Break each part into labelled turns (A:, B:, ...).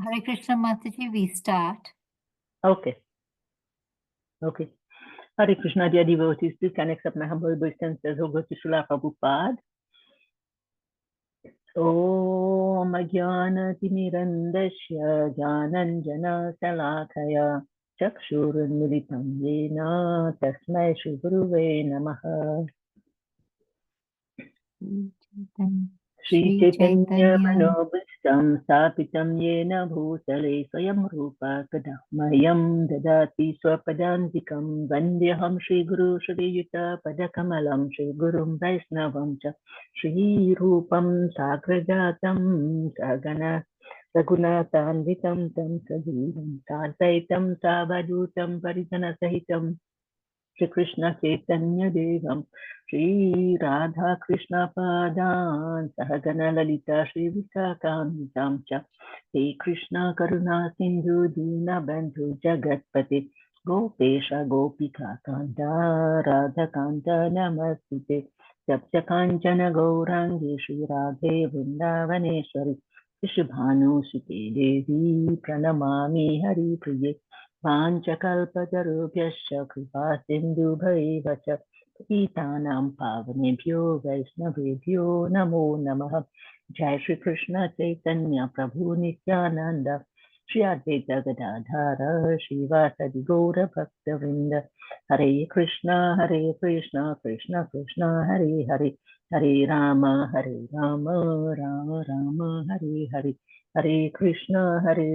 A: Hare Krishna Mataji, we start.
B: Okay. Okay. Hare Krishna, dear devotees, please can accept my humble obeisances over to Srila Prabhupada. Om Ajnana-timirandasya Jnananjana-salakaya Chakshurunmilitam Yena Tasmai Shri Guruve Namaha. Shri Chaitanya Manobhishtam Sthapitam Yena Bhutale Swayam Rupa Kadamahyam Dadati Swapadantikam Vandyaham Shri Guru Shri Yuta Padakamalam Shri Gurum Vaisnavam Cha Shri Rupam Sagrajatam Sagana Raghunathanvitam Tam Sajivam Sadvaitam Savadutam Parijana Sahitam Shri Krishna Chaitanya Devam Shri Radha Krishna Padan Sahagana Lalita Shri Visakamitam Cha Shri Krishna Karuna Sindhu Dina Bandhu Jagatpate Gopesha Gopika Kanta Radha Kanta Namastute Japja Kanchana Gaurangi Shri Radhe Vrindavaneshwari Shubhanu Sute Devi Pranamami Hari Priye Panchakalpatarubhyasya kripa sindhubhaiva cha Patanam pavanebhyo Vaishnavebhyo namo namaha. Jai Shri Krishna Chaitanya Prabhu Nityananda Shri Advaita Gadadhara Shivasadi Gaura Bhaktavinda. Hare Krishna Krishna Krishna Hare Hare Hare Rama Rama Rama Hare Hare Hare Krishna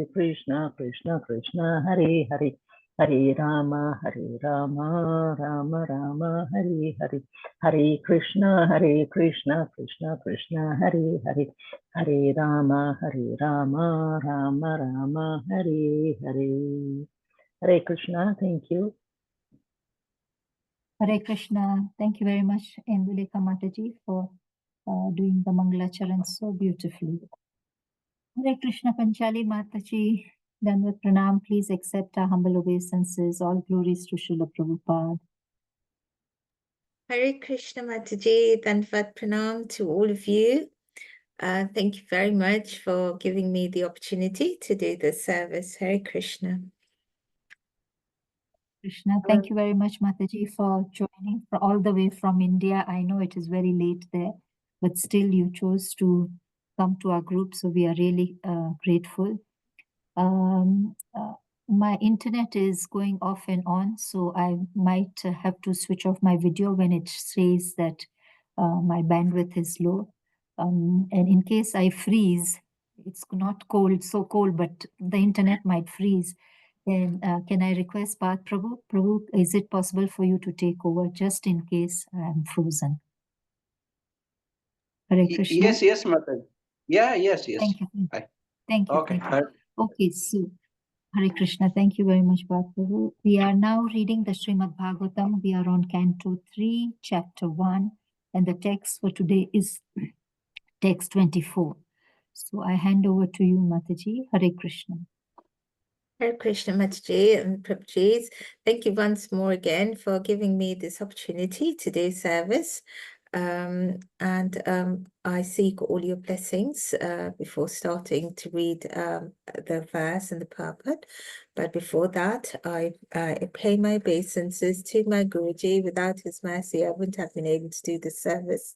B: Krishna Krishna Hare Hare Hare Rama Rama Rama Hare Hare Hare Krishna Krishna Krishna Hare Hare Hare Rama Rama Rama Hare Hare. Hare Krishna, thank you.
A: Hare Krishna. Thank you very much, Induleka Mataji, for doing the Mangalacharan so beautifully. Hare Krishna Panchali Mataji, Dandavat Pranam. Please accept our humble obeisances. All glories to Srila Prabhupada.
C: Hare Krishna Mataji, Dandavat Pranam to all of you. Thank you very much for giving me the opportunity to do this service. Hare Krishna.
A: Krishna, thank you very much, Mataji, for joining all the way from India. I know it is very late there, but still you chose to come to our group, so we are really grateful. My internet is going off and on, so I might have to switch off my video when it says that my bandwidth is low. And in case I freeze, it's not cold, so cold, but the internet might freeze. Then can I request Path Prabhu? Prabhu, is it possible for you to take over just in case I'm frozen? Hare Krishna.
D: Yes, Mataji. Yes.
A: Thank you.
D: Hi.
A: Thank you.
D: Okay.
A: Thank you. Okay, so Hare Krishna. Thank you very much, Path Prabhu. We are now reading the Srimad Bhagavatam. We are on Canto 3, Chapter 1, and the text for today is text 24. So I hand over to you, Mataji. Hare Krishna.
C: Hare Krishna Mataji and Prabhuji. Thank you once more again for giving me this opportunity to do service. I seek all your blessings before starting to read the verse and the purport. But before that, I pay my obeisances to my Guruji. Without his mercy, I wouldn't have been able to do this service.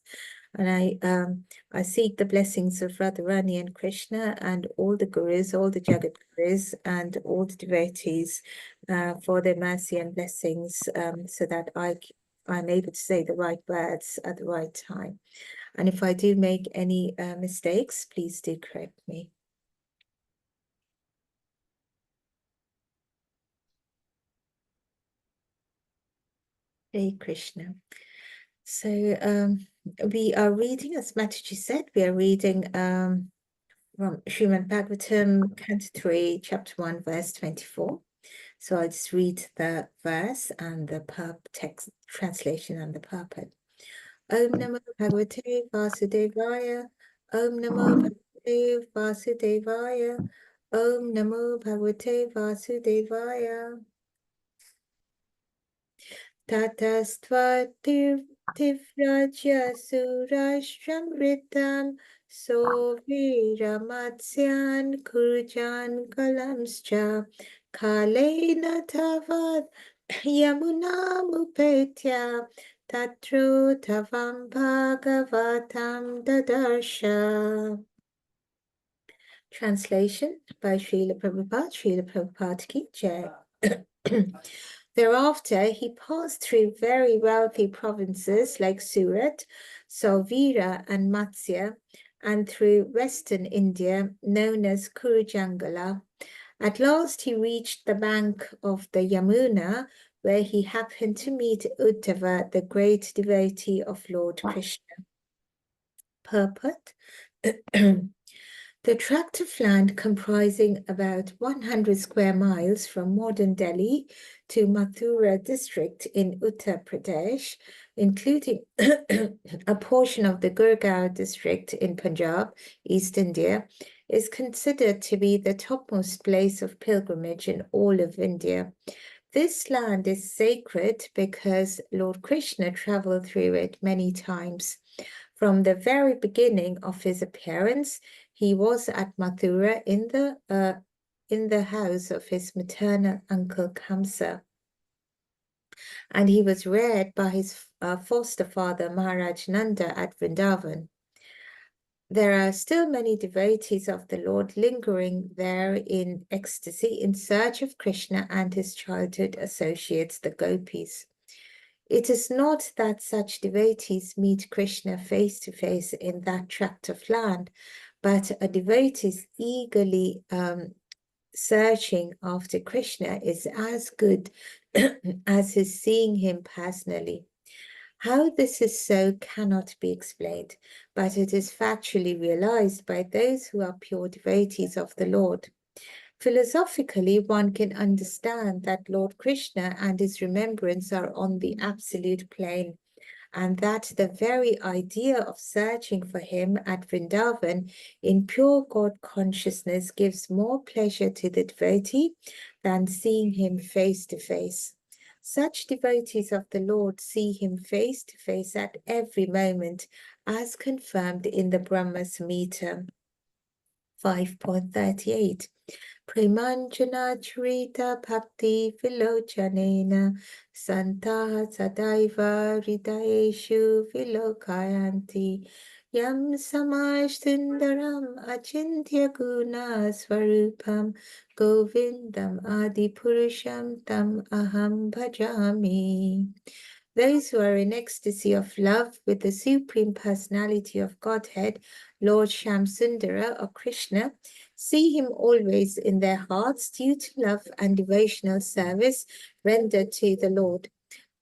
C: And I seek the blessings of Radharani and Krishna and all the Gurus, all the Jagat Gurus, and all the devotees for their mercy and blessings, so that I'm able to say the right words at the right time. And if I do make any mistakes, please do correct me. Hare Krishna. So we are reading, as Mataji said, we are reading from Srimad Bhagavatam, Canto 3, Chapter 1, verse 24. So I'll just read the verse and the text translation and the purport. Om Namo Bhagavate Vasudevaya. Om Namo Bhagavate Vasudevaya. Om Namo Bhagavate Vasudevaya. Tatastva Tivrajya Surashram Ritam So Vira Matsyan Kurjan Kalamscha Kalena Tavad Yamuna Mupetya Tatru Tavam Bhagavatam Dadarsha. Translation by Srila Prabhupada Ki Jai. Thereafter, he passed through very wealthy provinces like Surat, Sauvira, and Matsya, and through western India, known as Kurujangala. At last, he reached the bank of the Yamuna, where he happened to meet Uddhava, the great devotee of Lord Krishna. Purport. The tract of land comprising about 100 square miles from modern Delhi to Mathura district in Uttar Pradesh, including a portion of the Gurgaon district in Punjab, East India, is considered to be the topmost place of pilgrimage in all of India. This land is sacred because Lord Krishna traveled through it many times. From the very beginning of his appearance, he was at Mathura in the house of his maternal uncle Kamsa, and he was reared by his foster father Maharaj Nanda at Vrindavan. There are still many devotees of the Lord lingering there in ecstasy in search of Krishna and his childhood associates, the gopis. It is not that such devotees meet Krishna face to face in that tract of land, but a devotee eagerly searching after Krishna is as good as his seeing him personally. How this is so cannot be explained, but it is factually realized by those who are pure devotees of the Lord. Philosophically, one can understand that Lord Krishna and his remembrance are on the absolute plane, and that the very idea of searching for him at Vrindavan in pure God consciousness gives more pleasure to the devotee than seeing him face to face. Such devotees of the Lord see him face to face at every moment, as confirmed in the Brahma Samhita 5.38. Premanjana Charita Bhakti Vilochanena Santaha Sadaiva Hridayeshu Vilokayanti Yam Samashtundaram Achintya Guna Swarupam Govindam Adi Purusham Tam Aham Bhajami. Those who are in ecstasy of love with the Supreme Personality of Godhead, Lord Shamsundara or Krishna, see him always in their hearts due to love and devotional service rendered to the Lord.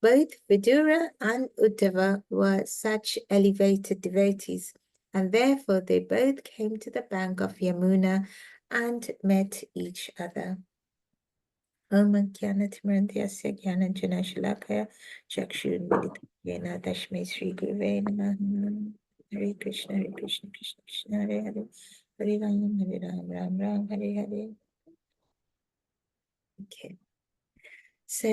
C: Both Vidura and Uddhava were such elevated devotees, and therefore they both came to the bank of Yamuna and met each other. Om Jnanatimirandhyasya Jnananjana Shalakaya Chakshur Militena Dashme Sri Guruve Namah. Hare Krishna, Hare Krishna, Krishna Krishna, Hare Hare, Hare Ram, Ram Ram, Hare Hare. Okay. So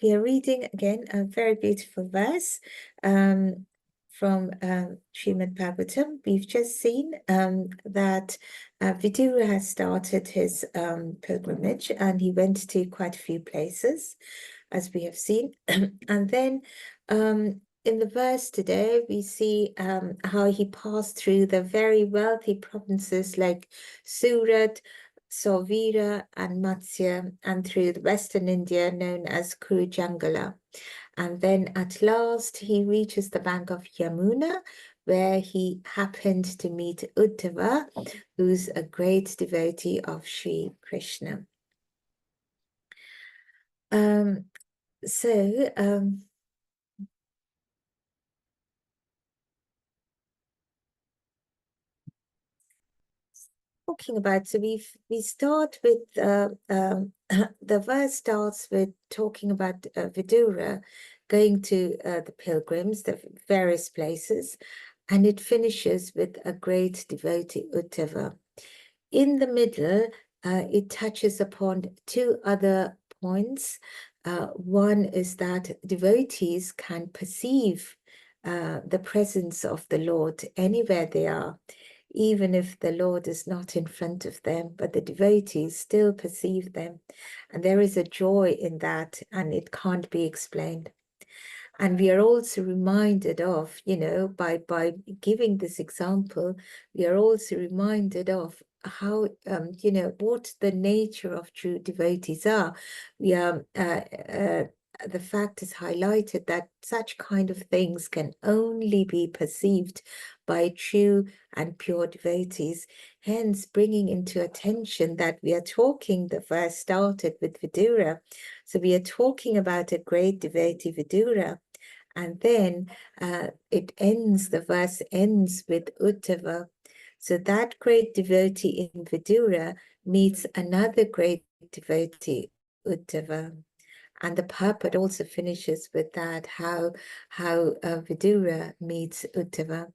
C: we are reading again a very beautiful verse from Srimad Bhagavatam. We've just seen that Vidura has started his pilgrimage, and he went to quite a few places, as we have seen. And then in the verse today, we see how he passed through the very wealthy provinces like Surat, Sauvira, and Matsya, and through the western India known as Kurujangala. And then at last he reaches the bank of Yamuna, where he happened to meet Uddhava, who's a great devotee of Sri Krishna. Talking about, so we start with the verse starts with talking about Vidura going to the pilgrims, the various places, and it finishes with a great devotee Uddhava. In the middle, it touches upon two other points. One is that devotees can perceive the presence of the Lord anywhere they are, even if the Lord is not in front of them, but the devotees still perceive them. And there is a joy in that, and it can't be explained. And we are also reminded of, by giving this example, we are also reminded of how, what the nature of true devotees are. We are, the fact is highlighted that such kind of things can only be perceived by true and pure devotees, hence bringing into attention that we are talking, the verse started with Vidura. So we are talking about a great devotee, Vidura. And then the verse ends with Uddhava. So that great devotee in Vidura meets another great devotee, Uddhava. And the purport also finishes with that, how Vidura meets Uddhava.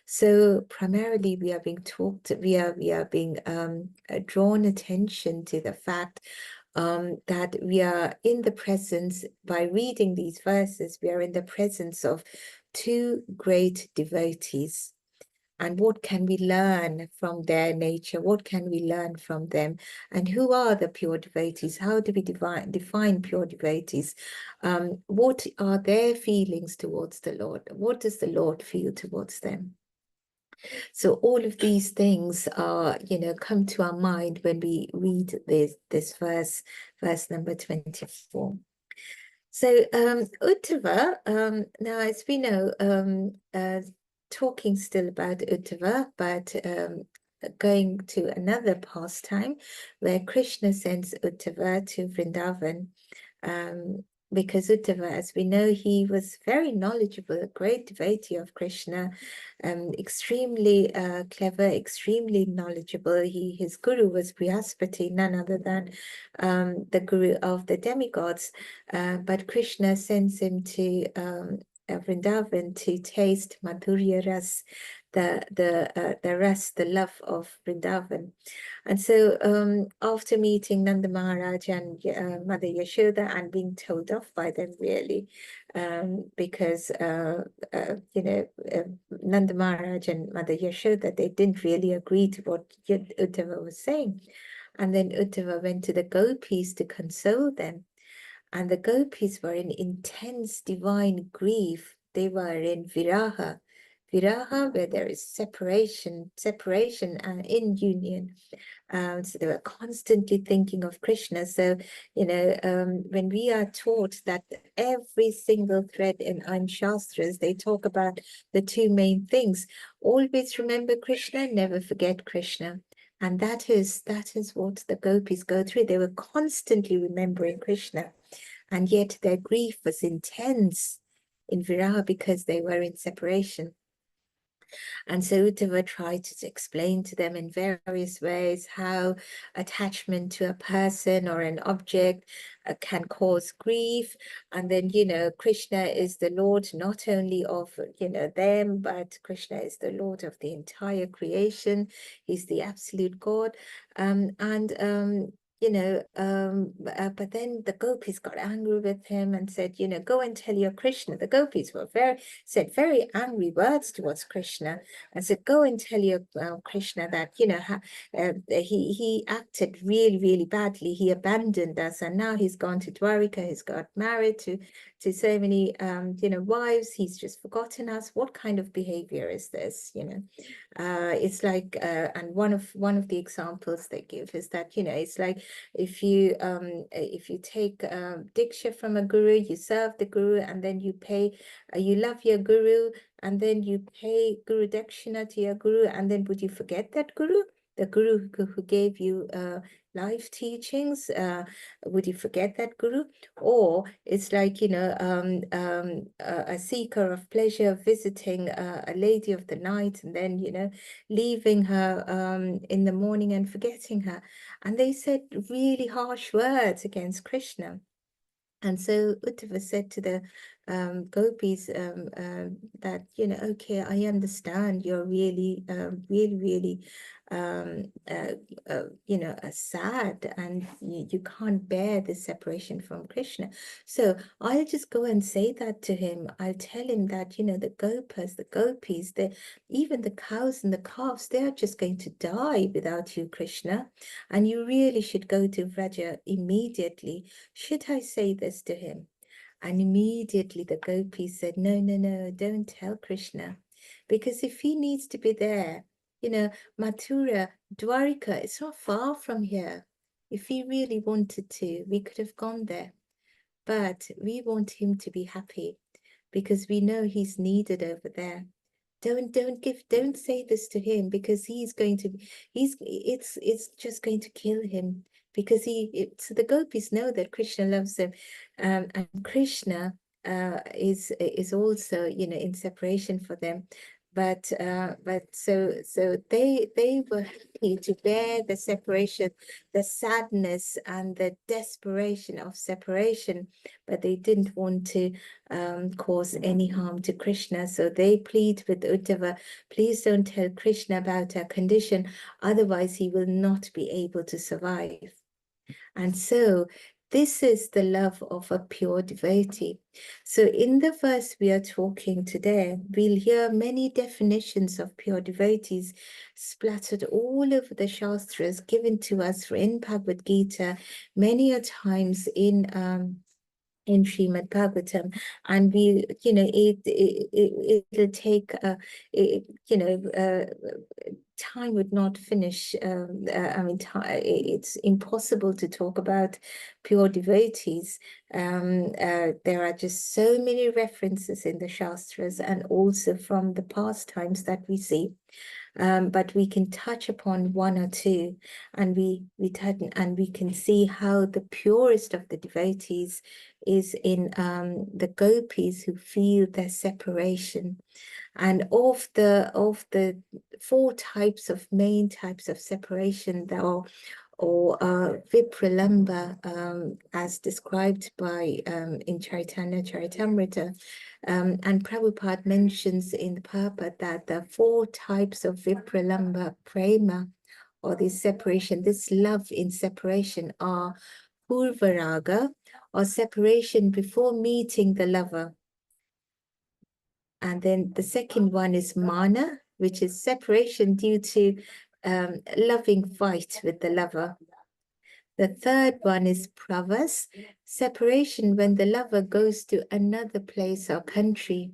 C: So primarily we are being being drawn attention to the fact that we are in the presence, by reading these verses, we are in the presence of two great devotees. And what can we learn from their nature? What can we learn from them? And who are the pure devotees? How do we define pure devotees? What are their feelings towards the Lord? What does the Lord feel towards them? So all of these things are, come to our mind when we read this verse number 24. So Uddhava, now as we know, talking still about Uddhava, but going to another pastime where Krishna sends Uddhava to Vrindavan. Because Uddhava, as we know, he was very knowledgeable, a great devotee of Krishna, extremely clever, extremely knowledgeable. His guru was Brihaspati, none other than the guru of the demigods. But Krishna sends him to Vrindavan to taste Madhurya Ras, the ras, the love of Vrindavan. And so after meeting Nanda Maharaj and Mother Yashoda and being told off by them, really, because Nanda Maharaj and Mother Yashoda, they didn't really agree to what Uddhava was saying. And then Uddhava went to the gopis to console them. And the gopis were in intense divine grief. They were in viraha, where there is separation and in union. So they were constantly thinking of Krishna. So, when we are taught that every single thread in Aim Shastras, they talk about the two main things: always remember Krishna, never forget Krishna. And that is what the gopis go through. They were constantly remembering Krishna, and yet their grief was intense in viraha because they were in separation. And so Uddhava tried to explain to them in various ways how attachment to a person or an object can cause grief. And then, Krishna is the Lord not only of, them, but Krishna is the Lord of the entire creation. He's the absolute God. But then the gopis got angry with him and said, go and tell your Krishna. The gopis were said very angry words towards Krishna and said, go and tell your Krishna that, he acted really, really badly. He abandoned us, and now he's gone to Dwarika. He's got married to so many, wives. He's just forgotten us. What kind of behavior is this? It's like, and one of the examples they give is that, it's like if you take diksha from a guru, you serve the guru, and then you pay, you love your guru, and then you pay guru dakshina to your guru, and then would you forget that guru? The guru who gave you life teachings, would you forget that guru? Or it's like, a seeker of pleasure visiting a lady of the night, and then, leaving her in the morning and forgetting her. And they said really harsh words against Krishna. And so Uddhava said to the gopis that, okay, I understand you're really, really, really sad, and you can't bear the separation from Krishna. So I'll just go and say that to him. I'll tell him that, the gopas, the gopis, even the cows and the calves, they are just going to die without you, Krishna. And you really should go to Vraja immediately. Should I say this to him? And immediately the gopis said, no, no, no, don't tell Krishna. Because if he needs to be there, Mathura, Dwarika, it's not far from here. If he really wanted to, we could have gone there. But we want him to be happy because we know he's needed over there. Don't say this to him, because it's just going to kill him, because so the gopis know that Krishna loves them, and Krishna is also in separation for them. But so they were happy to bear the separation, the sadness and the desperation of separation, but they didn't want to cause any harm to Krishna. So they plead with Uddhava, please don't tell Krishna about our condition, otherwise he will not be able to survive. And so this is the love of a pure devotee. So in the verse we are talking today, we'll hear many definitions of pure devotees splattered all over the Shastras, given to us in Bhagavad Gita, many a times in Srimad Bhagavatam, and we, it'll take, time would not finish. It's impossible to talk about pure devotees. There are just so many references in the Shastras and also from the pastimes that we see. But we can touch upon one or two, and we can see how the purest of the devotees is in the gopis who feel their separation. And of the four main types of separation, or Vipralamba, as described by in Chaitanya Charitamrita, and Prabhupada mentions in the Purport that the four types of Vipralamba prema, or this separation, this love in separation, are Purvaraga, or separation before meeting the lover. And then the second one is Mana, which is separation due to loving fight with the lover. The third one is Pravas, separation when the lover goes to another place or country.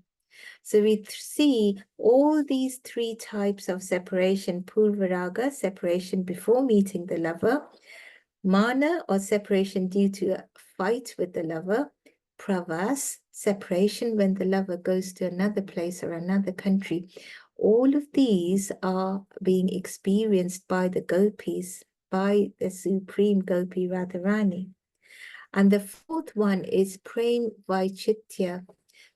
C: So we see all these three types of separation: Purvaraga, separation before meeting the lover; Mana, or separation due to a fight with the lover; Pravas, separation when the lover goes to another place or another country. All of these are being experienced by the gopis, by the supreme gopi Radharani. And the fourth one is Prem Vaichitya.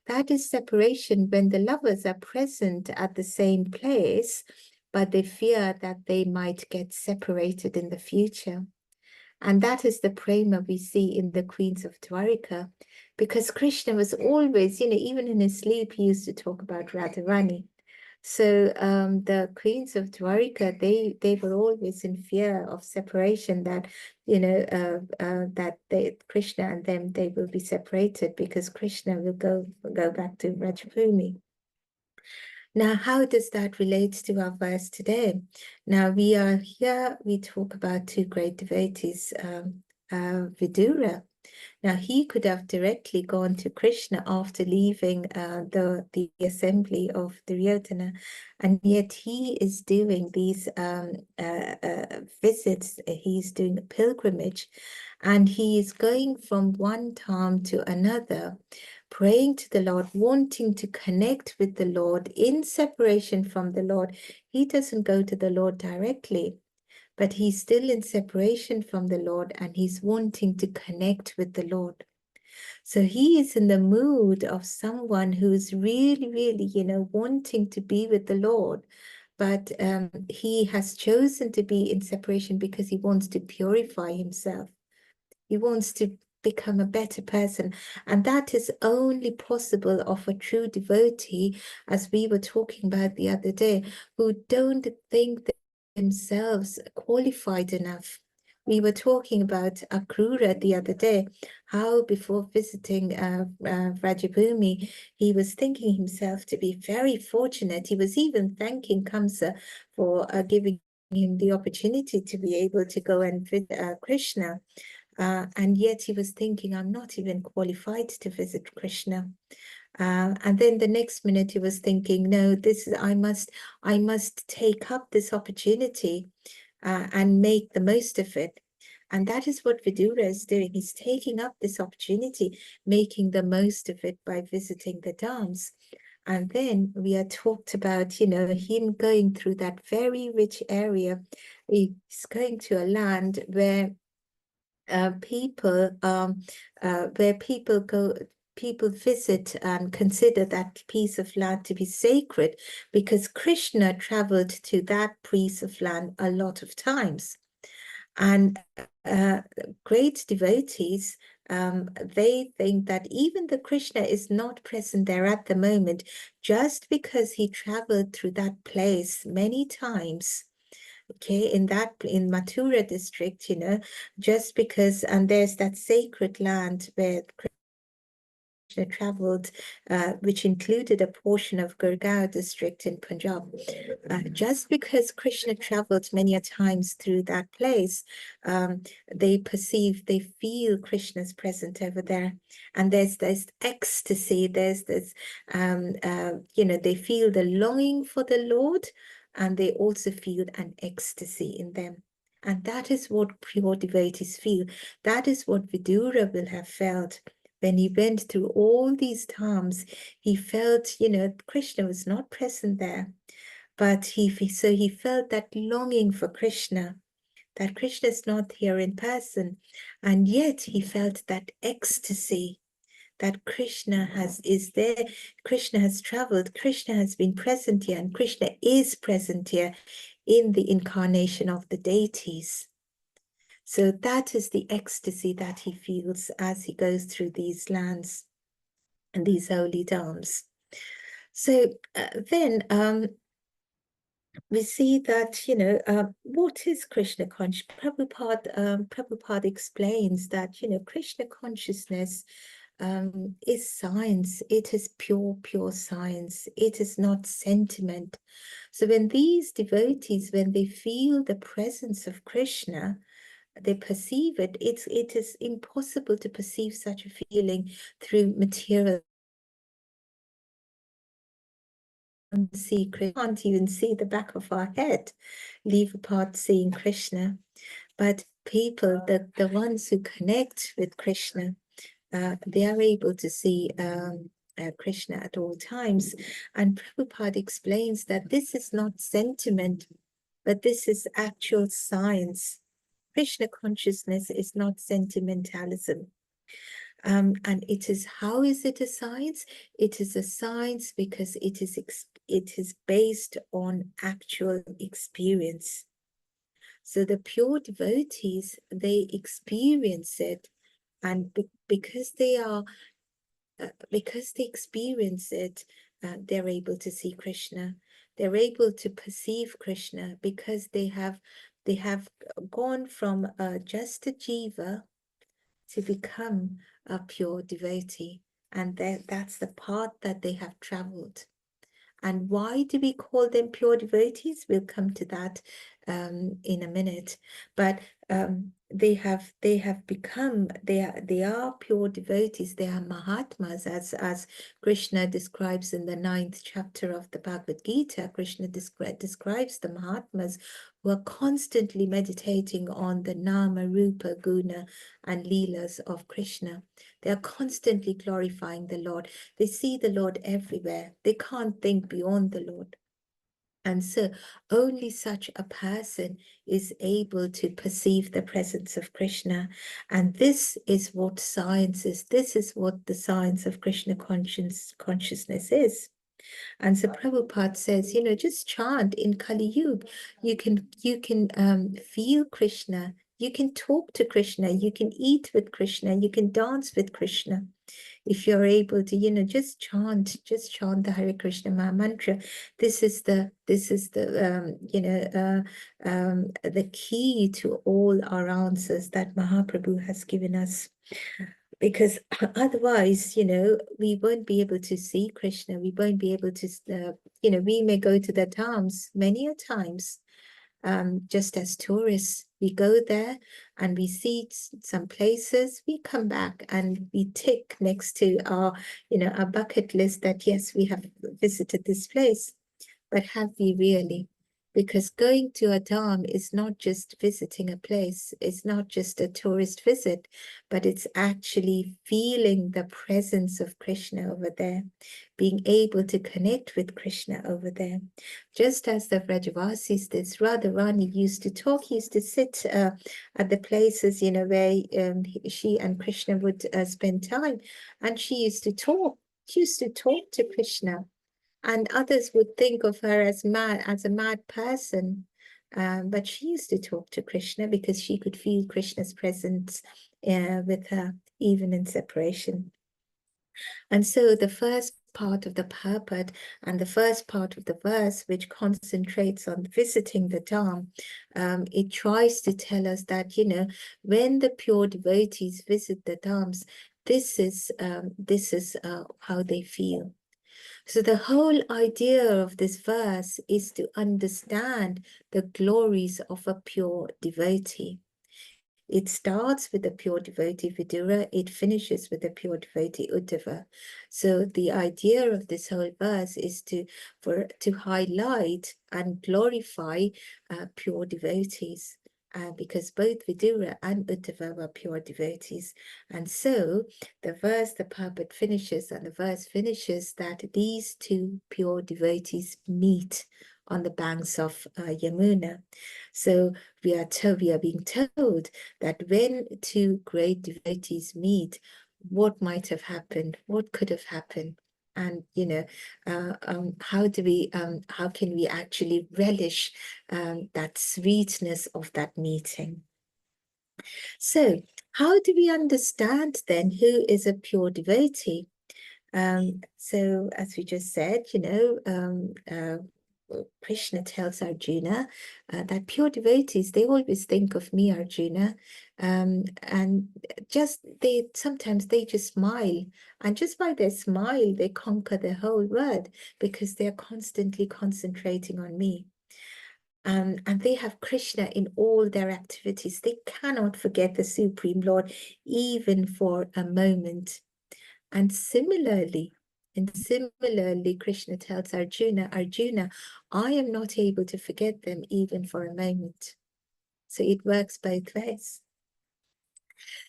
C: That is separation when the lovers are present at the same place, but they fear that they might get separated in the future. And that is the prema we see in the queens of Dwarika, because Krishna was always, even in his sleep, he used to talk about Radharani. So the queens of Dwarika, they were always in fear of separation, that Krishna and them, they will be separated because Krishna will go back to Rajabhumi. Now, how does that relate to our verse today? Now, we are here, we talk about two great devotees, Vidura. Now, he could have directly gone to Krishna after leaving the assembly of Duryodhana, and yet he is doing these visits. He's doing a pilgrimage, and he is going from one town to another, praying to the Lord, wanting to connect with the Lord in separation from the Lord. He doesn't go to the Lord directly, but he's still in separation from the Lord, and he's wanting to connect with the Lord. So he is in the mood of someone who's really, really, wanting to be with the Lord, but he has chosen to be in separation because he wants to purify himself. He wants to become a better person, and that is only possible of a true devotee, as we were talking about the other day, who don't think that themselves qualified enough. We were talking about Akrura the other day, how before visiting Rajabhumi, he was thinking himself to be very fortunate. He was even thanking Kamsa for giving him the opportunity to be able to go and visit Krishna. And yet he was thinking, I'm not even qualified to visit Krishna. And then the next minute he was thinking, no, this is, I must take up this opportunity and make the most of it. And that is what Vidura is doing. He's taking up this opportunity, making the most of it by visiting the dams. And then we are talked about, you know, him going through that very rich area. He's going to a land where people visit and consider that piece of land to be sacred, because Krishna traveled to that piece of land a lot of times. And great devotees, they think that even though Krishna is not present there at the moment, just because he traveled through that place many times, okay, in Mathura district, you know, just because, and there's that sacred land where Krishna traveled, which included a portion of Gurgaon district in Punjab. Just because Krishna traveled many a times through that place, they feel Krishna's present over there. And there's this ecstasy, there's this, you know, they feel the longing for the Lord, and they also feel an ecstasy in them. And that is what pure devotees feel. That is what Vidura will have felt. When he went through all these times, he felt, you know, Krishna was not present there, but he felt that longing for Krishna, that Krishna is not here in person, and yet he felt that ecstasy that Krishna is there. Krishna has traveled, Krishna has been present here, and Krishna is present here in the incarnation of the deities. So that is the ecstasy that he feels as he goes through these lands and these holy dhams. So then we see that, you know, what is Krishna consciousness? Prabhupada explains that, you know, Krishna consciousness is science. It is pure science. It is not sentiment. So when these devotees, when they feel the presence of Krishna, they perceive it. It is impossible to perceive such a feeling through material. Can't even see the back of our head, leave apart seeing Krishna. But people, the ones who connect with Krishna, they are able to see Krishna at all times. And Prabhupada explains that this is not sentiment, but this is actual science. Krishna consciousness is not sentimentalism. And it is, how is it a science? It is a science because it is based on actual experience. So the pure devotees, they experience it, and because they experience it, they're able to see Krishna. They're able to perceive Krishna because they have gone from just a jiva to become a pure devotee, and that's the path that they have traveled. And why do we call them pure devotees? We'll come to that in a minute. But they have become, they are pure devotees. They are Mahatmas, as Krishna describes in the 9th chapter of the Bhagavad Gita. Krishna describes the Mahatmas who are constantly meditating on the Nama, Rupa, Guna, and Leelas of Krishna. They are constantly glorifying the Lord. They see the Lord everywhere. They can't think beyond the Lord. And so only such a person is able to perceive the presence of Krishna. And this is what science is. This is what the science of Krishna consciousness is. And so Prabhupada says, you know, just chant in Kali Yuga. You can feel Krishna. You can talk to Krishna, you can eat with Krishna, you can dance with Krishna. If you're able to, you know, just chant the Hare Krishna mantra. This is the the key to all our answers that Mahaprabhu has given us. Because otherwise, you know, we won't be able to see Krishna. We won't be able to, you know, we may go to the dhams many a times, just as tourists. We go there and we see some places, we come back and we tick next to our, you know, our bucket list that, yes, we have visited this place. But have we really? Because going to a dham is not just visiting a place, it's not just a tourist visit, but it's actually feeling the presence of Krishna over there, being able to connect with Krishna over there. Just as the Vrajavasis, this Radharani used to talk, he used to sit at the places, you know, where she and Krishna would spend time, and she used to talk. She used to talk to Krishna. And others would think of her as mad, as a mad person. But she used to talk to Krishna because she could feel Krishna's presence with her, even in separation. And so the first part of the purport and the first part of the verse, which concentrates on visiting the dham, it tries to tell us that, you know, when the pure devotees visit the dhams, this is how they feel. So the whole idea of this verse is to understand the glories of a pure devotee. It starts with the pure devotee Vidura, it finishes with the pure devotee Uddhava. So the idea of this whole verse is to highlight and glorify pure devotees. Because both Vidura and Uddhava were pure devotees. And so the purport finishes, and the verse finishes that these two pure devotees meet on the banks of Yamuna. So we are being told that when two great devotees meet, what might have happened? What could have happened? And, you know, how can we actually relish that sweetness of that meeting? So how do we understand then who is a pure devotee? So as we just said, you know, Krishna tells Arjuna that pure devotees, they always think of me, Arjuna, and sometimes they just smile, and just by their smile they conquer the whole world because they're constantly concentrating on me. And they have Krishna in all their activities. They cannot forget the Supreme Lord even for a moment. And similarly, Krishna tells Arjuna, I am not able to forget them even for a moment. So it works both ways.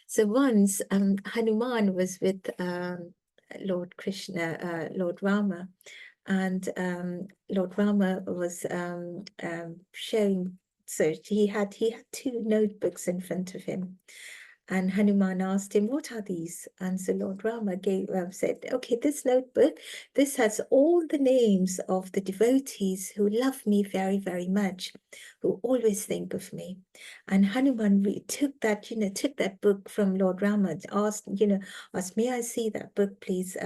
C: So once Hanuman was with Lord Krishna, Lord Rama, and Lord Rama was showing. So he had 2 notebooks in front of him. And Hanuman asked him, what are these? And so Lord Rama said, okay, this notebook, this has all the names of the devotees who love me very, very much, who always think of me. And Hanuman took that book from Lord Rama, asked, may I see that book, please,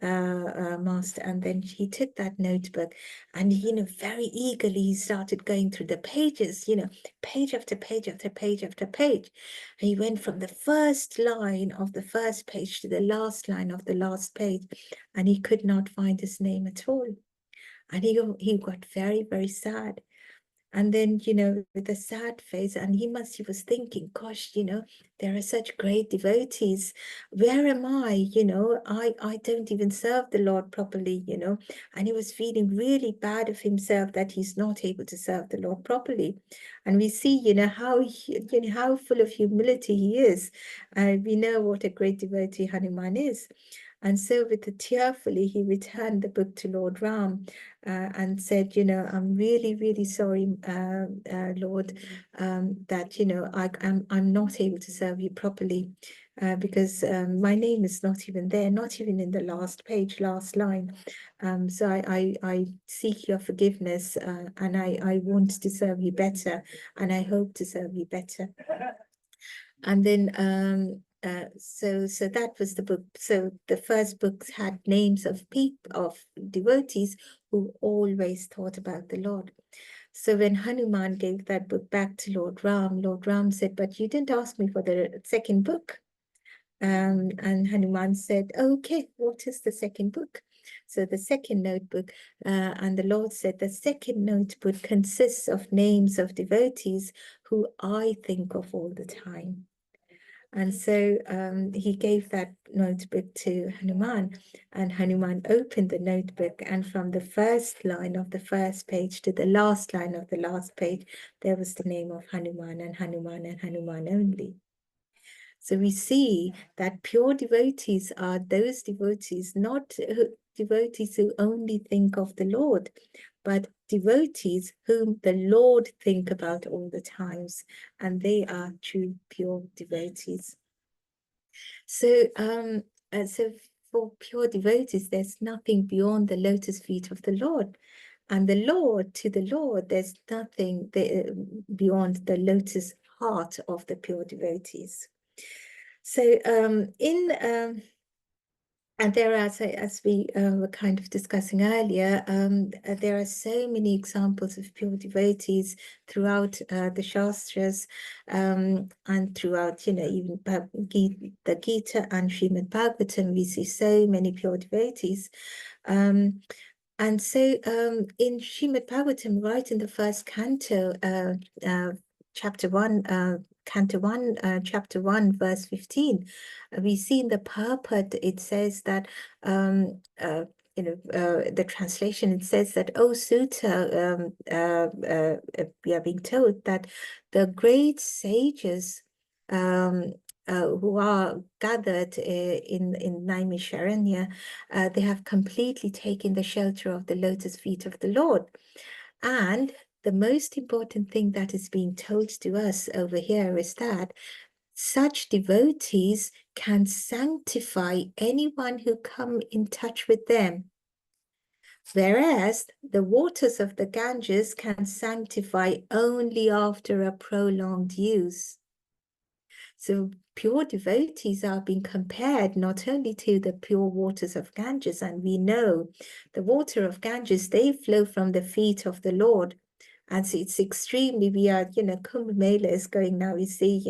C: Master? And then he took that notebook and, very eagerly he started going through the pages, page after page after page after page. And he went from the first line of the first page to the last line of the last page, and he could not find his name at all. And he got very, very sad. And then, with a sad face, and he was thinking, gosh, there are such great devotees. Where am I? I don't even serve the Lord properly, and he was feeling really bad of himself that he's not able to serve the Lord properly. And we see, how full of humility he is. We know what a great devotee Hanuman is. And so tearfully, he returned the book to Lord Ram and said, I'm really, really sorry, Lord, that, I'm not able to serve you properly. because my name is not even there, not even in the last page, last line. So I seek your forgiveness, and I want to serve you better, and I hope to serve you better. And then so that was the book. So the first books had names of devotees who always thought about the Lord. So when Hanuman gave that book back to Lord Ram said, "But you didn't ask me for the second book." And Hanuman said, "Okay, what is the second book?" So the second notebook, and the Lord said, "The second notebook consists of names of devotees who I think of all the time." And so he gave that notebook to Hanuman, and Hanuman opened the notebook, and from the first line of the first page to the last line of the last page, there was the name of Hanuman and Hanuman and Hanuman only. So we see that pure devotees are those devotees, not devotees who only think of the Lord, but devotees whom the Lord think about all the times, and they are true pure devotees. So so for pure devotees, there's nothing beyond the lotus feet of the Lord. And to the Lord, there's nothing beyond the lotus heart of the pure devotees. So and there are, as we were kind of discussing earlier, there are so many examples of pure devotees throughout the Shastras, and throughout, even the Gita and Srimad Bhagavatam, we see so many pure devotees. And so in Srimad Bhagavatam, right in the first canto, chapter 1, Canto 1, chapter 1, verse 15, we see in the purport, it says that, the translation, it says that, "Oh, Sutta," we are being told that the great sages who are gathered in Naimisharanya, they have completely taken the shelter of the lotus feet of the Lord. And the most important thing that is being told to us over here is that such devotees can sanctify anyone who come in touch with them, whereas the waters of the Ganges can sanctify only after a prolonged use. So pure devotees are being compared not only to the pure waters of Ganges, and we know the water of Ganges, they flow from the feet of the Lord. And so it's extremely, we are, Kumbh Mela is going now, we see,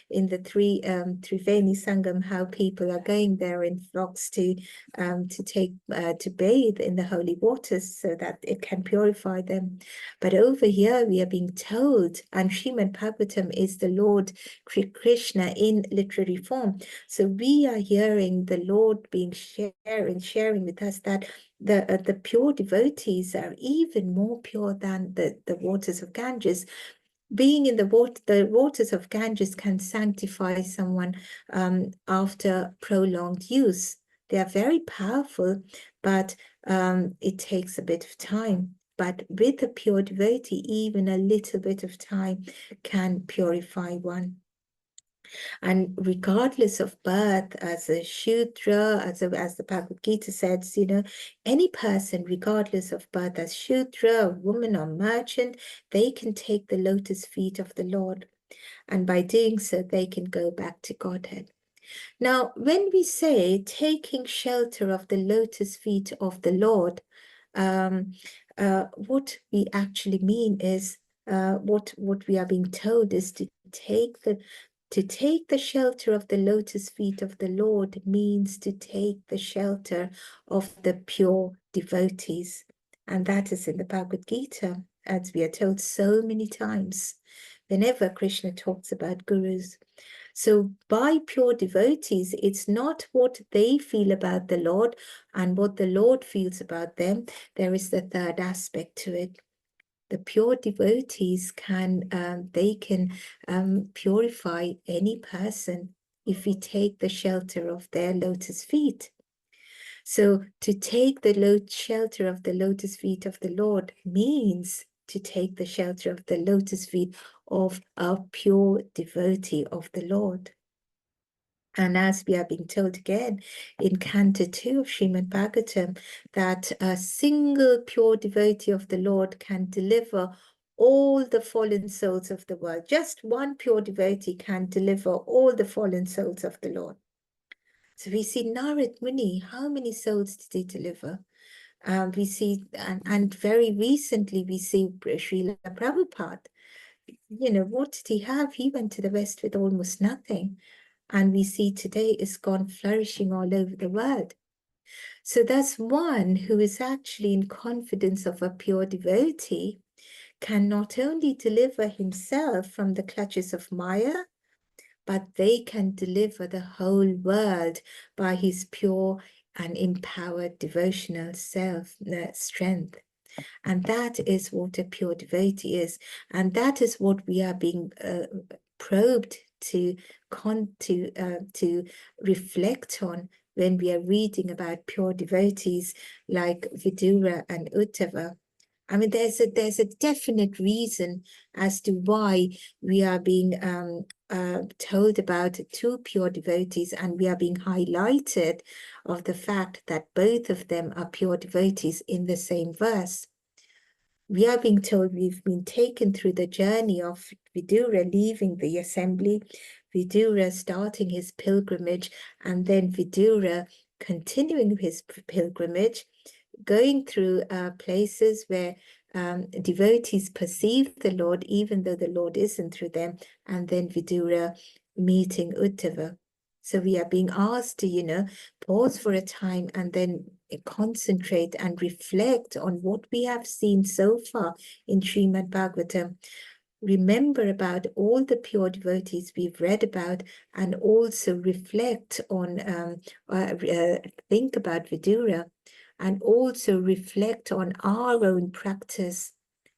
C: in the Triveni Sangam, how people are going there in flocks to bathe in the holy waters so that it can purify them. But over here, we are being told, and Srimad Bhagavatam is the Lord Krishna in literary form. So we are hearing the Lord being sharing with us that the pure devotees are even more pure than the waters of Ganges. Being in the waters of Ganges can sanctify someone after prolonged use. They are very powerful, but it takes a bit of time. But with a pure devotee, even a little bit of time can purify one. And regardless of birth, as a Shudra, as the Bhagavad Gita says, any person, regardless of birth, as Shudra, a woman or merchant, they can take the lotus feet of the Lord. And by doing so, they can go back to Godhead. Now, when we say taking shelter of the lotus feet of the Lord, what we actually mean is, what we are being told is to take the shelter of the lotus feet of the Lord means to take the shelter of the pure devotees. And that is in the Bhagavad Gita, as we are told so many times, whenever Krishna talks about gurus. So by pure devotees, it's not what they feel about the Lord and what the Lord feels about them. There is the third aspect to it. The pure devotees can purify any person if we take the shelter of their lotus feet. So to take the shelter of the lotus feet of the Lord means to take the shelter of the lotus feet of a pure devotee of the Lord. And as we are being told again in Canto 2 of Srimad Bhagavatam, that a single pure devotee of the Lord can deliver all the fallen souls of the world. Just one pure devotee can deliver all the fallen souls of the Lord. So we see Narad Muni, how many souls did he deliver? We see, and very recently we see Srila Prabhupada. You know, what did he have? He went to the West with almost nothing. And we see today is gone flourishing all over the world. So that's one who is actually in confidence of a pure devotee, can not only deliver himself from the clutches of Maya, but they can deliver the whole world by his pure and empowered devotional strength. And that is what a pure devotee is. And that is what we are being probed to reflect on when we are reading about pure devotees like Vidura and Uddhava. I mean, there's a definite reason as to why we are being told about two pure devotees, and we are being highlighted of the fact that both of them are pure devotees in the same verse. We are being told we've been taken through the journey of Vidura leaving the assembly, Vidura starting his pilgrimage, and then Vidura continuing his pilgrimage, going through places where devotees perceive the Lord, even though the Lord isn't through them, and then Vidura meeting Uddhava. So we are being asked to, you know, pause for a time and then concentrate and reflect on what we have seen so far in Srimad Bhagavatam. Remember about all the pure devotees we've read about, and also reflect on, think about Vidura, and also reflect on our own practice.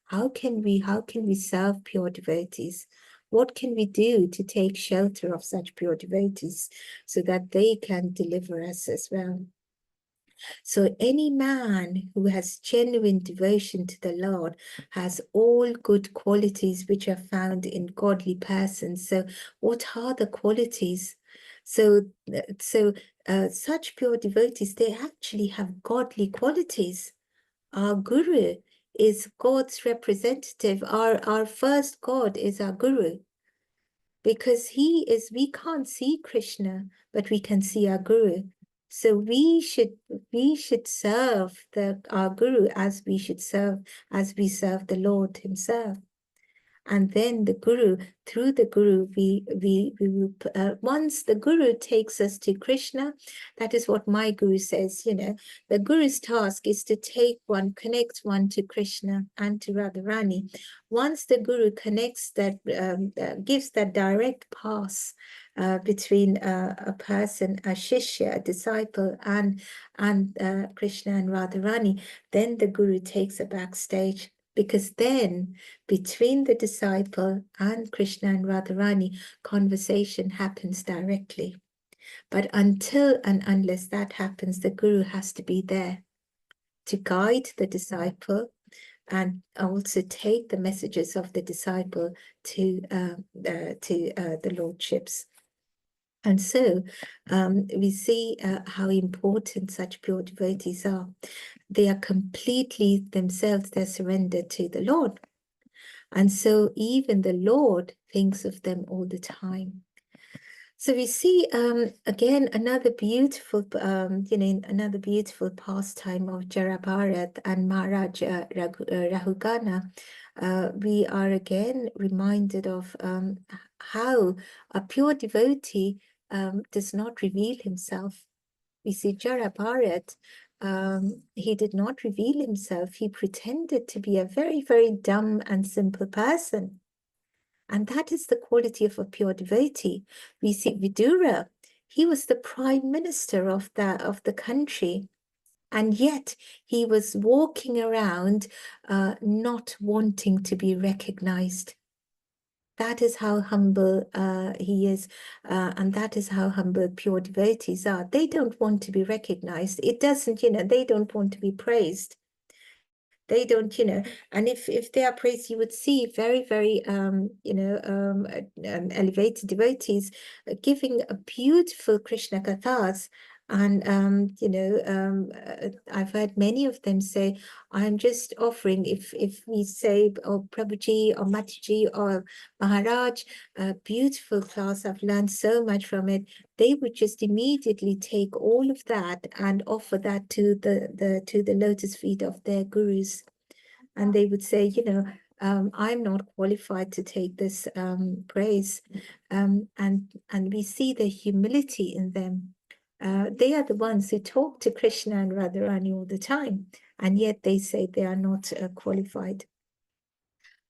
C: How can we serve pure devotees? What can we do to take shelter of such pure devotees so that they can deliver us as well? So any man who has genuine devotion to the Lord has all good qualities which are found in godly persons. So what are the qualities? So such pure devotees, they actually have godly qualities. Our Guru is God's representative. Our first God is our Guru, because we can't see Krishna, but we can see our Guru. So we should serve our Guru as we serve the Lord himself. And then the Guru, through the Guru, we will, once the Guru takes us to Krishna, that is what my Guru says, you know, the Guru's task is to connect one to Krishna and to Radharani. Once the Guru connects that, gives that direct pass between a person, a shishya, a disciple, and Krishna and Radharani, then the Guru takes a backstage. Because then, between the disciple and Krishna and Radharani, conversation happens directly. But until and unless that happens, the Guru has to be there to guide the disciple and also take the messages of the disciple to the lordships. And so we see how important such pure devotees are. They are completely themselves, they're surrendered to the Lord. And so even the Lord thinks of them all the time. So we see again another beautiful, another beautiful pastime of Jarabharat and Maharaj Rahugana. We are again reminded of how a pure devotee does not reveal himself. We see Jarabharat, he did not reveal himself. He pretended to be a very, very dumb and simple person. And that is the quality of a pure devotee. We see Vidura, he was the prime minister of the country. And yet he was walking around not wanting to be recognized. That is how humble he is, and that is how humble pure devotees are. They don't want to be recognized. It doesn't, they don't want to be praised. They don't, and if they are praised, you would see very, very, elevated devotees giving a beautiful Krishna kathas. And, I've heard many of them say, I'm just offering, if we say, oh, Prabhuji or Mataji or Maharaj, a beautiful class, I've learned so much from it, they would just immediately take all of that and offer that to the lotus feet of their gurus. And they would say, I'm not qualified to take this praise. And we see the humility in them. They are the ones who talk to Krishna and Radharani all the time, and yet they say they are not qualified.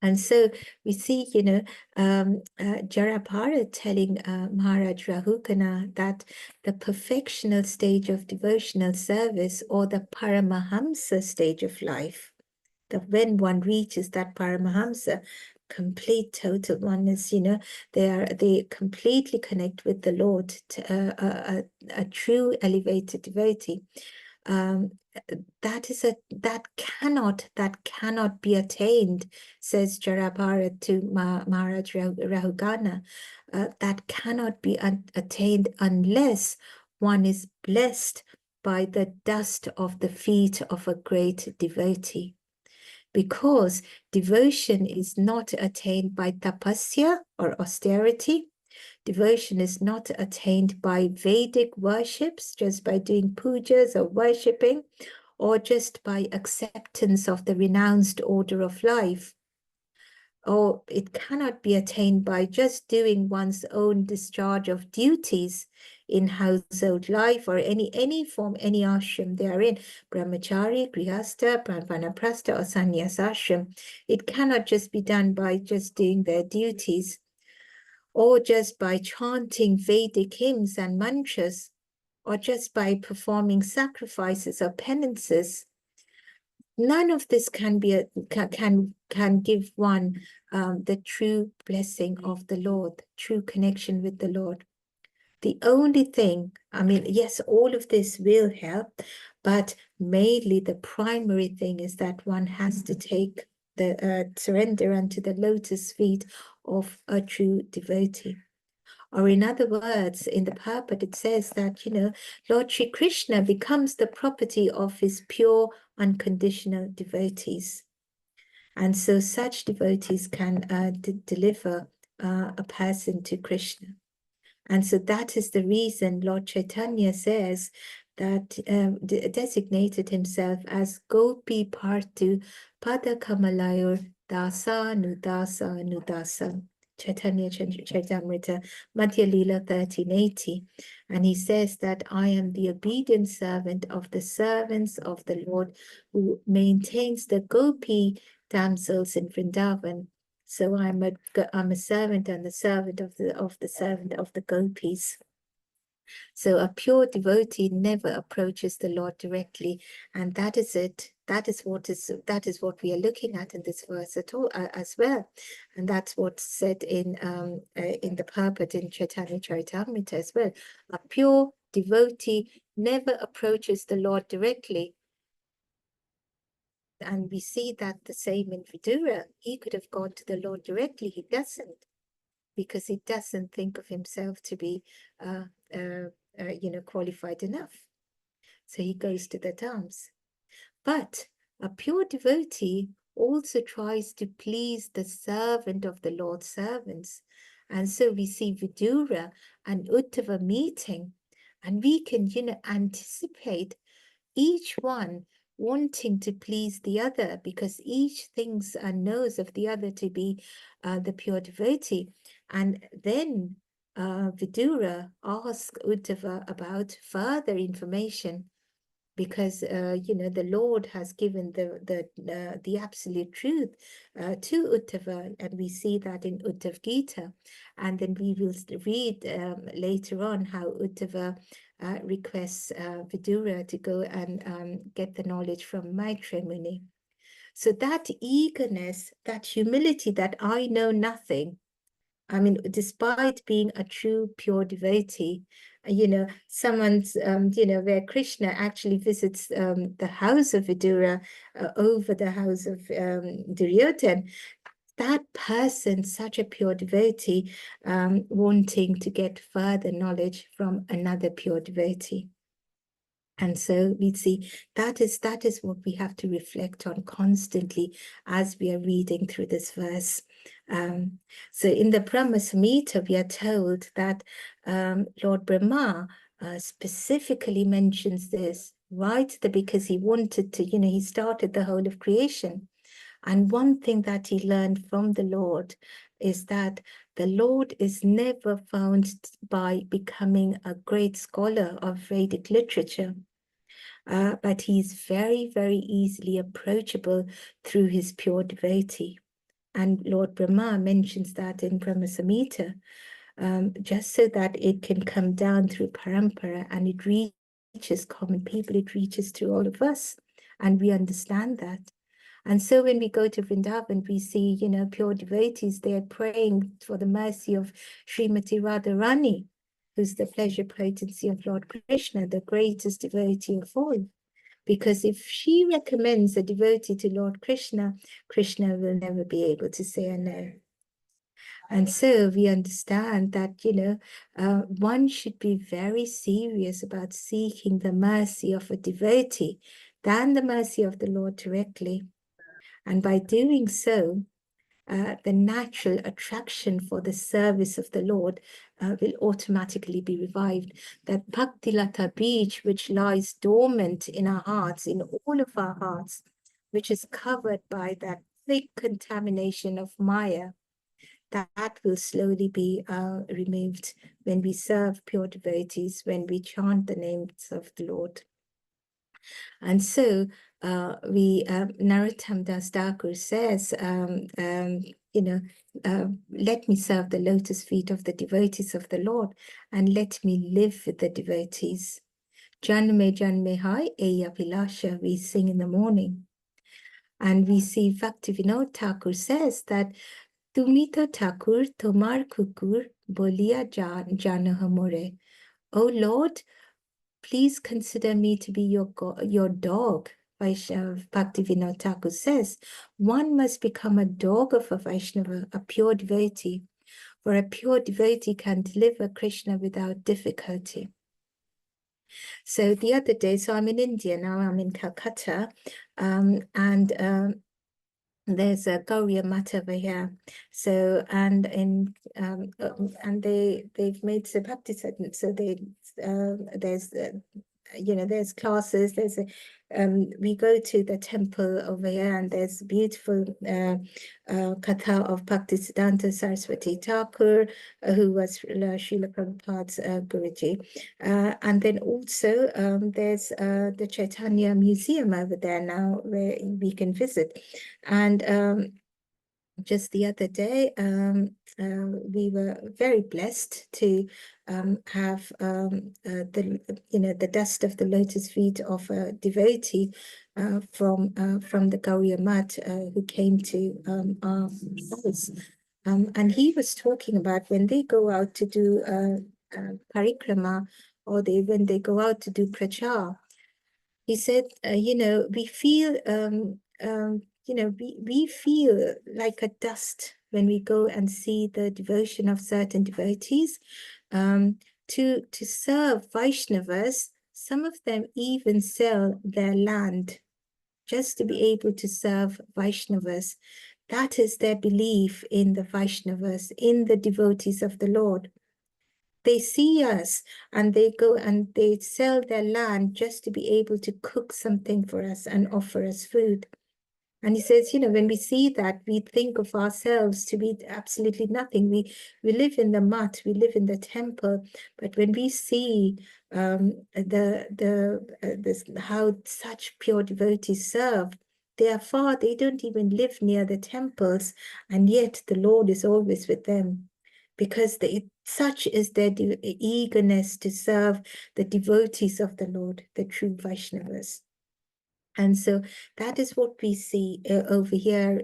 C: And so we see, Jarabhara telling Maharaj Rahukana that the perfectional stage of devotional service, or the Paramahamsa stage of life, that when one reaches that Paramahamsa, complete total oneness, they completely connect with the Lord, a true elevated devotee. That cannot be attained, says Jarabhara to Maharaj Rahugana. That cannot be attained unless one is blessed by the dust of the feet of a great devotee. Because devotion is not attained by tapasya or austerity. Devotion is not attained by Vedic worships, just by doing pujas or worshipping, or just by acceptance of the renounced order of life. Or it cannot be attained by just doing one's own discharge of duties in household life, or any form, any ashram they are in, brahmachari, grihastha, vanaprastha, or sannyas ashram. It cannot just be done by just doing their duties, or just by chanting Vedic hymns and mantras, or just by performing sacrifices or penances. None of this can give one the true blessing of the Lord, true connection with the Lord. The only thing, yes, all of this will help, but mainly the primary thing is that one has to take the surrender unto the lotus feet of a true devotee. Or in other words, in the purport, it says that, Lord Shri Krishna becomes the property of his pure, unconditional devotees. And so such devotees can deliver a person to Krishna. And so that is the reason Lord Chaitanya says that designated himself as Gopi Partu Pada Kamalayur Dasa Nudasa Nudasa. Chaitanya Charitamrita, Madhya Lila 1380. And he says that I am the obedient servant of the servants of the Lord, who maintains the Gopi damsels in Vrindavan. So I'm a servant and the servant of the servant of the gopis. So a pure devotee never approaches the Lord directly, and that is it. That is what we are looking at in this verse as well, and that's what's said in the purport in Chaitanya Charitamrita as well. A pure devotee never approaches the Lord directly. And we see that the same in Vidura. He could have gone to the Lord directly. He doesn't, because he doesn't think of himself to be, qualified enough. So he goes to the dhams. But a pure devotee also tries to please the servant of the Lord's servants. And so we see Vidura and Uddhava meeting, and we can, anticipate each one wanting to please the other, because each thinks and knows of the other to be the pure devotee. And then Vidura asked Uddhava about further information, because the Lord has given the absolute truth to Uddhava, and we see that in Uddhav Gita. And then we will read later on how Uddhava requests Vidura to go and get the knowledge from Maitreya Muni. So that eagerness, that humility, that I know nothing, I mean, despite being a true pure devotee, you know, someone's, you know, where Krishna actually visits the house of Vidura over the house of Duryodhana, that person, such a pure devotee, wanting to get further knowledge from another pure devotee. And so we see that is what we have to reflect on constantly as we are reading through this verse. So in the Brahma Samhita, we are told that Lord Brahma specifically mentions this right there because he wanted to, you know, he started the whole of creation. And one thing that he learned from the Lord is that the Lord is never found by becoming a great scholar of Vedic literature, but he's very, very easily approachable through his pure devotee. And Lord Brahma mentions that in Brahma Samhita, just so that it can come down through parampara and it reaches common people, it reaches to all of us, and we understand that. And so when we go to Vrindavan, we see, you know, pure devotees, they're praying for the mercy of Srimati Radharani, who's the pleasure potency of Lord Krishna, the greatest devotee of all. Because if she recommends a devotee to Lord Krishna, Krishna will never be able to say a no. And so we understand that, you know, one should be very serious about seeking the mercy of a devotee than the mercy of the Lord directly. And by doing so, the natural attraction for the service of the Lord will automatically be revived. That Bhakti Lata Beach, which lies dormant in our hearts, in all of our hearts, which is covered by that thick contamination of Maya, that will slowly be removed when we serve pure devotees, when we chant the names of the Lord. And so Narottam Das Thakur says, you know, let me serve the lotus feet of the devotees of the Lord and let me live with the devotees. Janme Janme Hai Eya Vilasha, we sing in the morning. And we see Bhaktivinoda Thakur says that Tumito Thakur Tomar Kukur Bolia Janahamore. Oh Lord, please consider me to be your dog. Vaishnava Bhaktivinoda Thakur says, one must become a dog of a Vaishnava, a pure devotee, for a pure devotee can deliver Krishna without difficulty. So the other day, so I'm in India now, I'm in Calcutta, and there's a Gauriya Mat over here. So, and in and they've made some bhakti sadhana. So there's you know, there's classes, there's we go to the temple over here and there's beautiful katha of Bhaktisiddhanta Saraswati Thakur, who was Srila Prabhupada's Guruji. And then also there's the Chaitanya Museum over there now where we can visit. And just the other day, we were very blessed to have the dust of the lotus feet of a devotee from the Gauriya Mat who came to our house. And he was talking about when they go out to do parikrama, or when they go out to do prachar, he said, you know, we feel you know, we feel like a dust when we go and see the devotion of certain devotees. To serve Vaishnavas, some of them even sell their land just to be able to serve Vaishnavas. That is their belief in the Vaishnavas, in the devotees of the Lord. They see us and they go and they sell their land just to be able to cook something for us and offer us food. And he says, you know, when we see that, we think of ourselves to be absolutely nothing. We live in the mat, we live in the temple, but when we see how such pure devotees serve, they are far, they don't even live near the temples, and yet the Lord is always with them, because such is their eagerness to serve the devotees of the Lord, the true Vaishnavas. And so that is what we see over here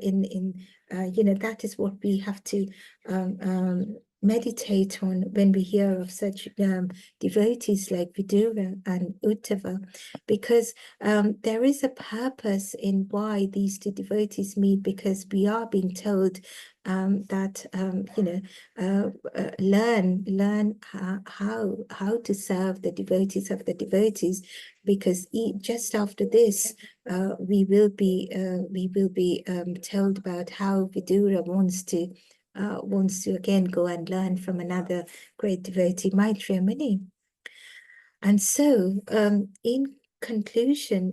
C: that is what we have to meditate on when we hear of such devotees like Vidura and Uddhava, because there is a purpose in why these two devotees meet, because we are being told that learn how to serve the devotees of the devotees, because just after this we will be told about how Vidura wants to again go and learn from another great devotee, Maitreya Muni. And so, in conclusion,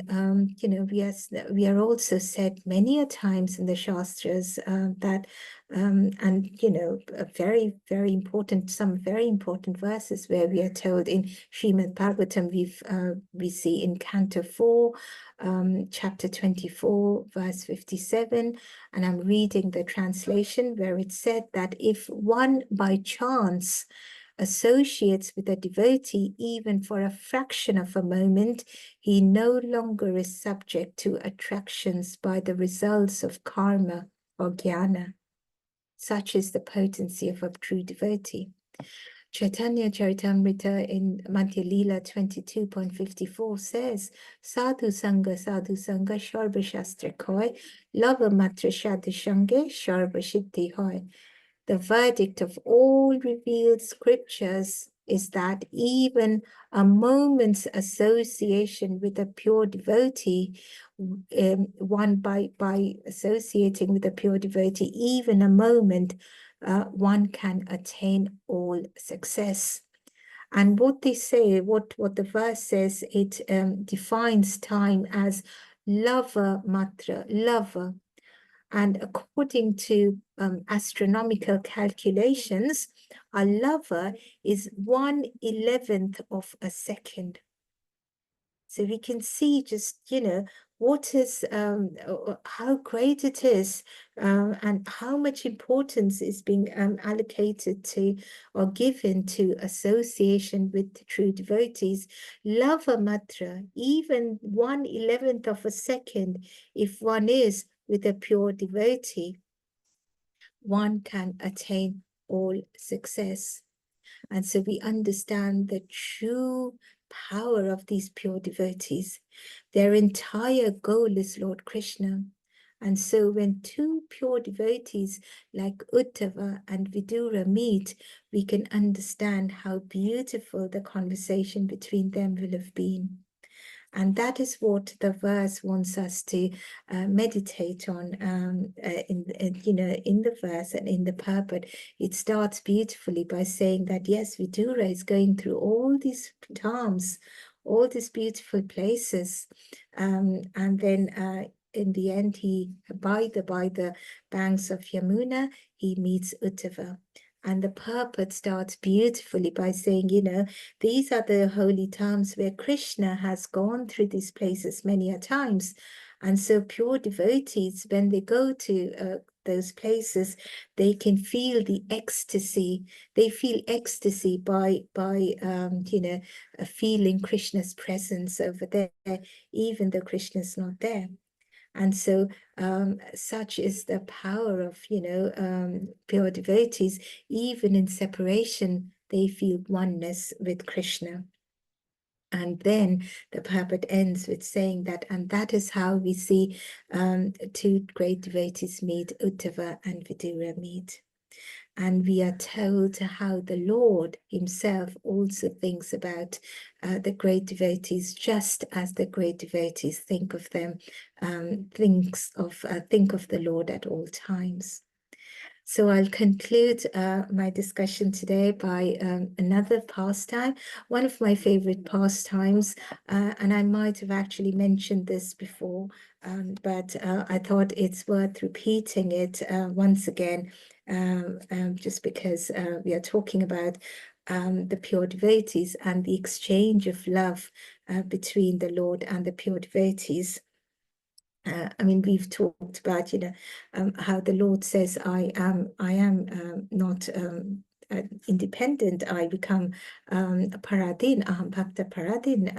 C: we are also said many a times in the Shastras that, and a very, very important, some very important verses where we are told in Srimad Bhagavatam, we see in Canto 4, chapter 24, verse 57, and I'm reading the translation where it said that if one by chance associates with a devotee even for a fraction of a moment, he no longer is subject to attractions by the results of karma or jnana. Such is the potency of a true devotee. Chaitanya Charitamrita in Madhya Lila 22.54 says, Sadhu Sangha, Sharba Shastra Koi, Lava Matra Shadhu Shange, Sharba Siddhi Hoy. The verdict of all revealed scriptures is that even a moment's association with a pure devotee, one by associating with a pure devotee, even a moment, one can attain all success. And what they say, what the verse says, it defines time as lava matra, lava. And according to astronomical calculations, a lava is 1/11 of a second. So we can see just, what is, how great it is, and how much importance is being allocated to or given to association with true devotees. Lava matra, even 1/11 of a second, if one is with a pure devotee, one can attain all success. And so we understand the true power of these pure devotees. Their entire goal is Lord Krishna. And so when two pure devotees like Uddhava and Vidura meet, we can understand how beautiful the conversation between them will have been. And that is what the verse wants us to meditate on in the verse and in the purport. It starts beautifully by saying that, yes, Vidura is going through all these dhams, all these beautiful places. And then in the end, by the banks of Yamuna, he meets Uddhava. And the purport starts beautifully by saying, these are the holy times where Krishna has gone through these places many a times. And so pure devotees, when they go to those places, they can feel the ecstasy. They feel ecstasy by feeling Krishna's presence over there, even though Krishna's not there. And so such is the power of, pure devotees. Even in separation, they feel oneness with Krishna. And then the purport ends with saying that, and that is how we see two great devotees meet, Uddhava and Vidura meet. And we are told how the Lord himself also thinks about the great devotees, just as the great devotees think of them, think of the Lord at all times. So I'll conclude my discussion today by another pastime, one of my favorite pastimes, and I might have actually mentioned this before, but I thought it's worth repeating it once again, just because we are talking about the pure devotees and the exchange of love between the Lord and the pure devotees. We've talked about, how the Lord says, I am not independent. I become paradin, aham bhakta paradin,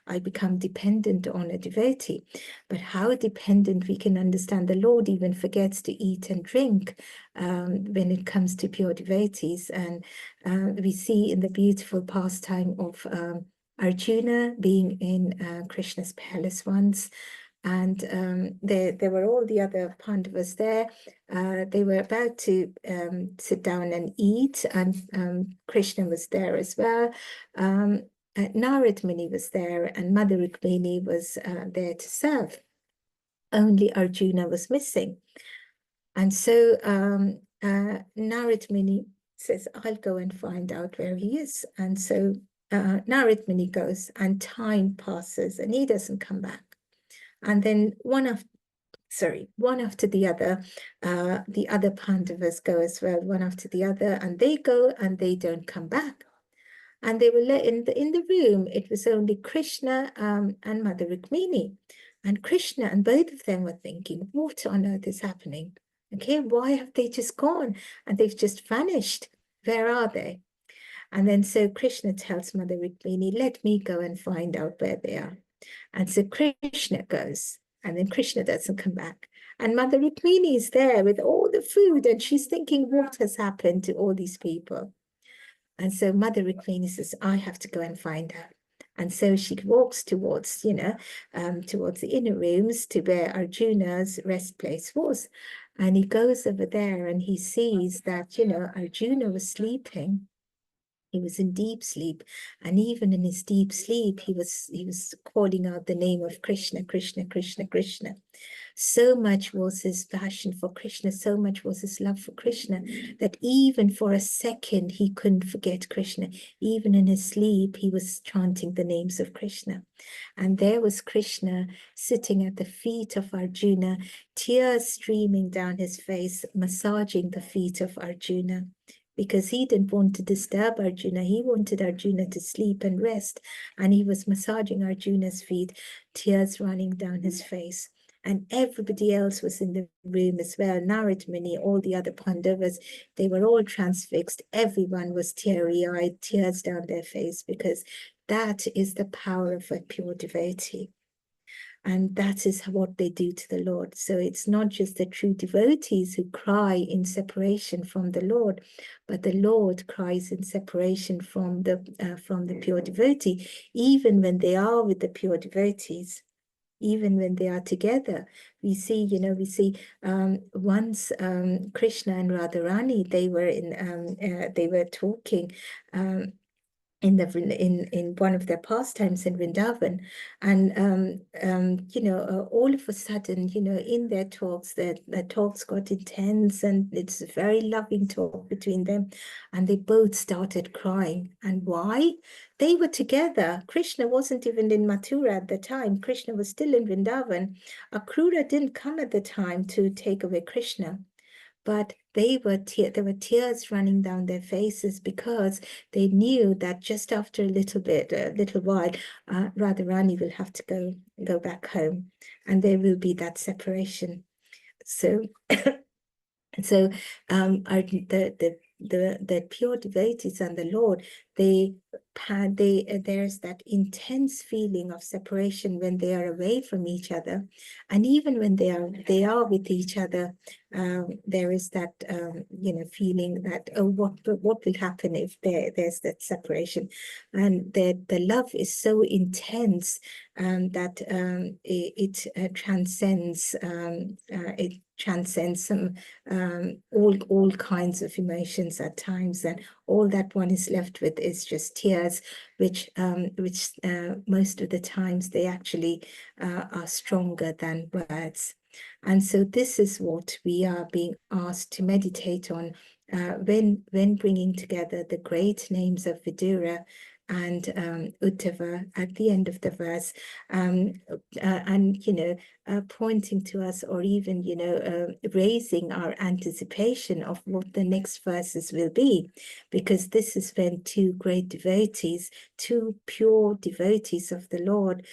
C: I become dependent on a devotee. But how dependent we can understand, the Lord even forgets to eat and drink when it comes to pure devotees. And we see in the beautiful pastime of Arjuna being in Krishna's palace once, and there were all the other Pandavas there. They were about to sit down and eat, and Krishna was there as well. Narad Muni was there, and Mother Rukmini was there to serve. Only Arjuna was missing. And so Narad Muni says, I'll go and find out where he is. And so Narad Muni goes, and time passes, and he doesn't come back. And then one after the other Pandavas go as well, one after the other, and they go and they don't come back. And they were in the room. It was only Krishna and Mother Rukmini. And Krishna and both of them were thinking, what on earth is happening? Okay, why have they just gone? And they've just vanished. Where are they? And then so Krishna tells Mother Rukmini, let me go and find out where they are. And so Krishna goes, and then Krishna doesn't come back. And Mother Rukmini is there with all the food, and she's thinking, what has happened to all these people? And so Mother Rukmini says, I have to go and find out. And so she walks towards, towards the inner rooms to where Arjuna's rest place was. And he goes over there and he sees that, Arjuna was sleeping. He was in deep sleep, and even in his deep sleep, he was calling out the name of Krishna, Krishna, Krishna, Krishna. So much was his passion for Krishna, so much was his love for Krishna, that even for a second, he couldn't forget Krishna. Even in his sleep, he was chanting the names of Krishna. And there was Krishna sitting at the feet of Arjuna, tears streaming down his face, massaging the feet of Arjuna. Because he didn't want to disturb Arjuna. He wanted Arjuna to sleep and rest. And he was massaging Arjuna's feet, tears running down his face. And everybody else was in the room as well. Narad Muni, all the other Pandavas, they were all transfixed. Everyone was teary-eyed, tears down their face, because that is the power of a pure devotee. And that is what they do to the Lord. So it's not just the true devotees who cry in separation from the Lord, but the Lord cries in separation from the pure devotee, even when they are with the pure devotees. Even when they are together, we see once Krishna and Radharani, they were talking in one of their pastimes in Vrindavan, and all of a sudden, in their talks, their talks got intense, and it's a very loving talk between them, and they both started crying. And why? They were together. Krishna wasn't even in Mathura at the time. Krishna was still in Vrindavan. Akrura didn't come at the time to take away Krishna. But there were tears running down their faces, because they knew that just after a little while, Radharani will have to go back home, and there will be that separation. So, so the pure devotees and the Lord, there's that intense feeling of separation when they are away from each other, and even when they are with each other, there is that feeling that, oh, what will happen if there's that separation, and the love is so intense that it transcends some all kinds of emotions at times, and all that one is left with is just tears, which most of the times they actually are stronger than words. And so this is what we are being asked to meditate on when bringing together the great names of Vidura and Uddhava at the end of the verse, and pointing to us, or even raising our anticipation of what the next verses will be, because this is when two great devotees, two pure devotees of the Lord,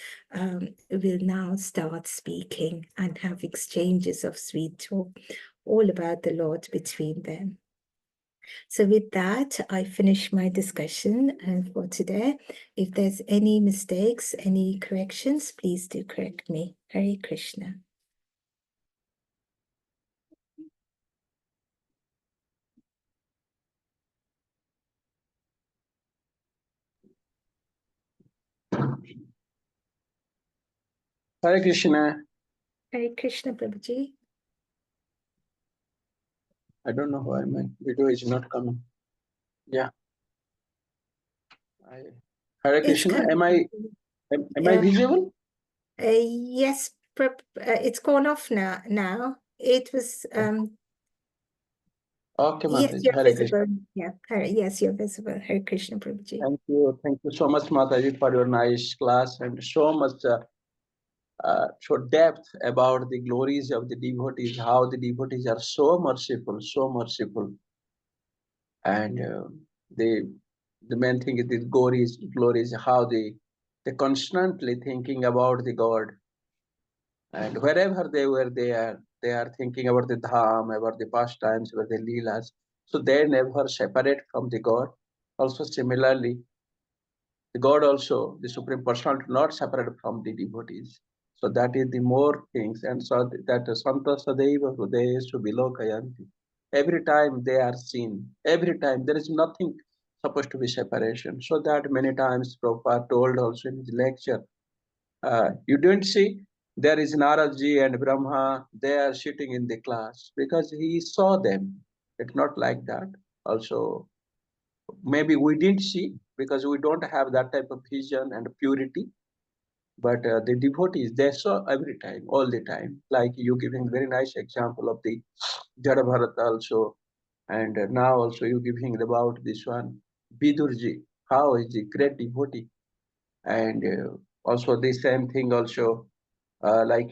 C: will now start speaking and have exchanges of sweet talk all about the Lord between them. So with that, I finish my discussion for today. If there's any mistakes, any corrections, please do correct me. Hare Krishna.
D: Hare Krishna.
C: Hare Krishna, Prabhuji.
D: I don't know why my video is not coming. Yeah. Hare
C: It's
D: Krishna.
C: coming.
D: Am I visible?
C: Yes, it's gone off now. It was
D: Okay,
C: yes,
D: Mataji.
C: you're
D: Hare
C: visible.
D: Krishna.
C: Yeah, yes, you're visible. Hare Krishna, Prabhuji.
D: Thank you. Thank you so much, Mataji, for your nice class and so much so depth about the glories of the devotees, how the devotees are so merciful, and the main thing is the glories, how they constantly thinking about the God, and wherever they are thinking about the dham, about the pastimes, about the leelas, so they never separate from the God. Also similarly, the God also, the Supreme Personality, not separate from the devotees. So that is the more things, and so that Santa Sadeva Hrudayesu Bilokayanti. Every time they are seen, every time there is nothing supposed to be separation. So that many times Prabhupada told also in the lecture, you don't see there is Naradji and Brahma, they are sitting in the class because he saw them. It's not like that. Also, maybe we didn't see because we don't have that type of vision and purity, but the devotees, they saw every time, all the time, like you giving very nice example of the Jada Bharat also, and now also you giving about this one Bidurji, how is the great devotee, and also the same thing also like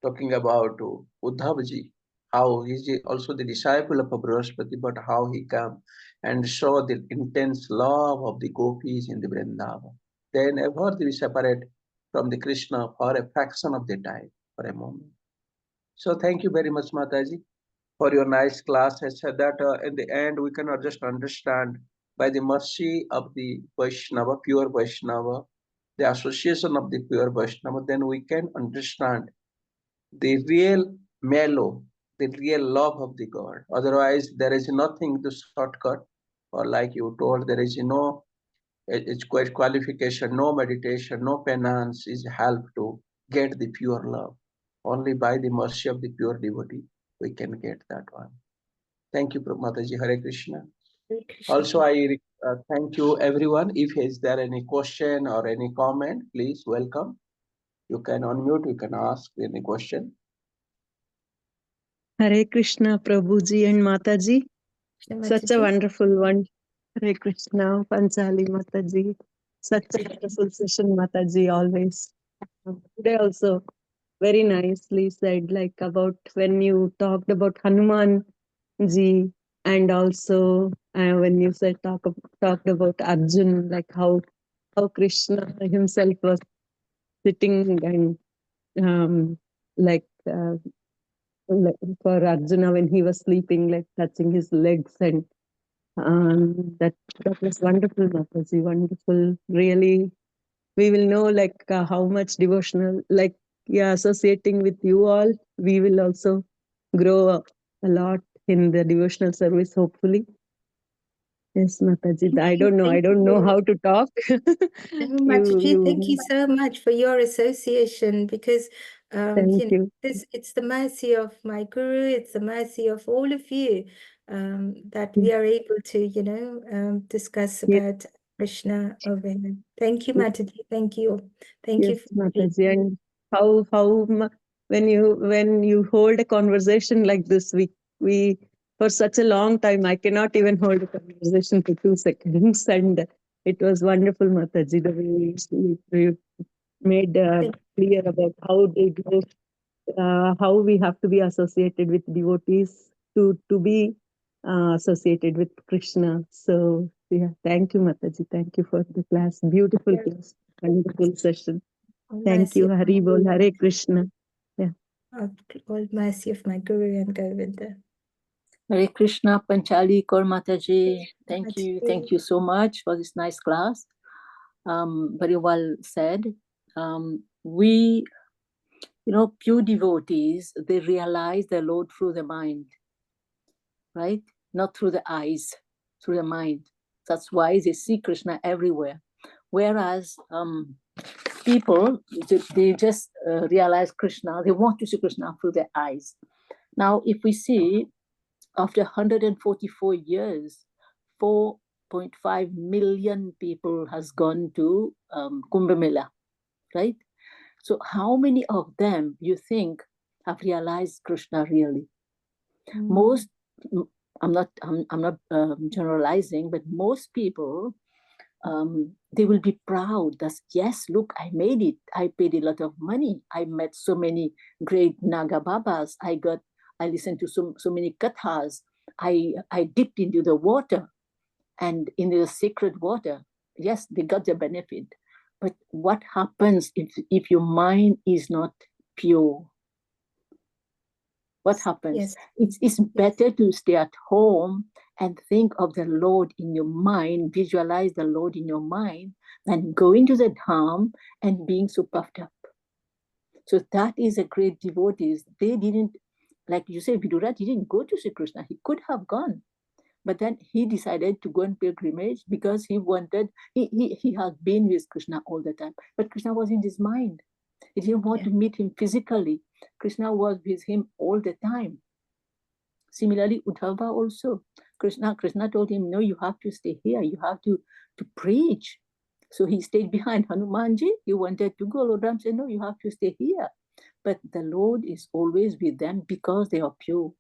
D: talking about Uddhavji, how he's also the disciple of Brihaspati, but how he came and saw the intense love of the gopis in the Vrindavan. They never be separate from the Krishna for a fraction of the time, for a moment. So thank you very much, Mataji, for your nice class. I said that in the end, we cannot just understand by the mercy of the Vaishnava, pure Vaishnava, the association of the pure Vaishnava, then we can understand the real mellow, the real love of the God. Otherwise, there is nothing to shortcut, or like you told, there is no it's quite qualification, no meditation, no penance is help to get the pure love. Only by the mercy of the pure devotee we can get that one. Thank you, Mataji. Hare Krishna.
C: Hare Krishna.
D: Also, I thank you everyone. If is there any question or any comment, please welcome. You can unmute, you can ask any question.
E: Hare Krishna, Prabhuji and Mataji. Such a
C: Mataji.
E: wonderful one. Hare Krishna, Panchali Mataji. Such a wonderful session, Mataji, always. Today also, very nicely said, like about when you talked about Hanuman ji, and also when you said talked about Arjun, like how Krishna himself was sitting and like for Arjuna when he was sleeping, like touching his legs, and that was wonderful, Mataji, wonderful. Really, we will know like how much devotional, like associating with you all, we will also grow a lot in the devotional service, hopefully. Yes, Mataji. I don't know how to talk.
C: Mataji, thank you so much for your association, because
E: Thank you.
C: it's the mercy of my guru, it's the mercy of all of you that we are able to discuss about Krishna over here. Thank you, Mataji. Thank you. Thank you.
E: Yes, Mataji. And when you hold a conversation like this, we for such a long time, I cannot even hold a conversation for 2 seconds, and it was wonderful, Mataji, the way you made clear about how they go, how we have to be associated with devotees to be associated with Krishna. So yeah, thank you, Mataji. Thank you for the class. Beautiful class, wonderful session. Thank you. Hari Bol, Hare Krishna. Yeah.
C: All mercy of my guru and Govinda.
F: Hare Krishna, Panchali Kar Mataji. Thank
C: Mataji.
F: you so much for this nice class. Very well said. We, pure devotees, they realize the Lord through the mind, right? Not through the eyes, through the mind. That's why they see Krishna everywhere. Whereas people, they just realize Krishna, they want to see Krishna through their eyes. Now, if we see, after 144 years, 4.5 million people has gone to Kumbh Mela, right? So how many of them you think have realized Krishna really? Most, I'm not generalizing, but most people, they will be proud that, yes, look, I made it. I paid a lot of money. I met so many great Naga Babas. I listened to so many kathas. I dipped into the water and in the sacred water. Yes, they got the benefit. But what happens if your mind is not pure? What happens?
C: Yes.
F: It's better to stay at home and think of the Lord in your mind, visualize the Lord in your mind, than going to the dham and being so puffed up. So that is a great devotees. They didn't, like you say, Vidura didn't go to Sri Krishna. He could have gone. But then he decided to go on pilgrimage because he wanted, he had been with Krishna all the time. But Krishna was in his mind. He didn't want to meet him physically. Krishna was with him all the time. Similarly, Uddhava also. Krishna told him, no, you have to stay here. You have to preach. So he stayed behind. Hanumanji, he wanted to go. Lord Ram said, no, you have to stay here. But the Lord is always with them because they are pure.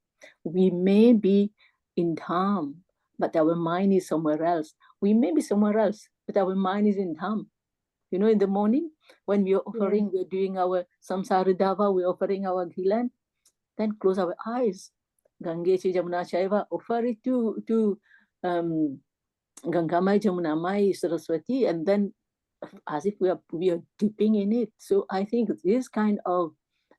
F: We may be in Dham, but our mind is somewhere else. We may be somewhere else, but our mind is in Dham. In the morning, when we are offering, we're doing our Samsara Dava, we're offering our Ghilan, then close our eyes. Gange Chi Jamuna Chaiva, offer it to Gangamai, Jamuna Mai, Saraswati, and then as if we are dipping in it. So I think this kind of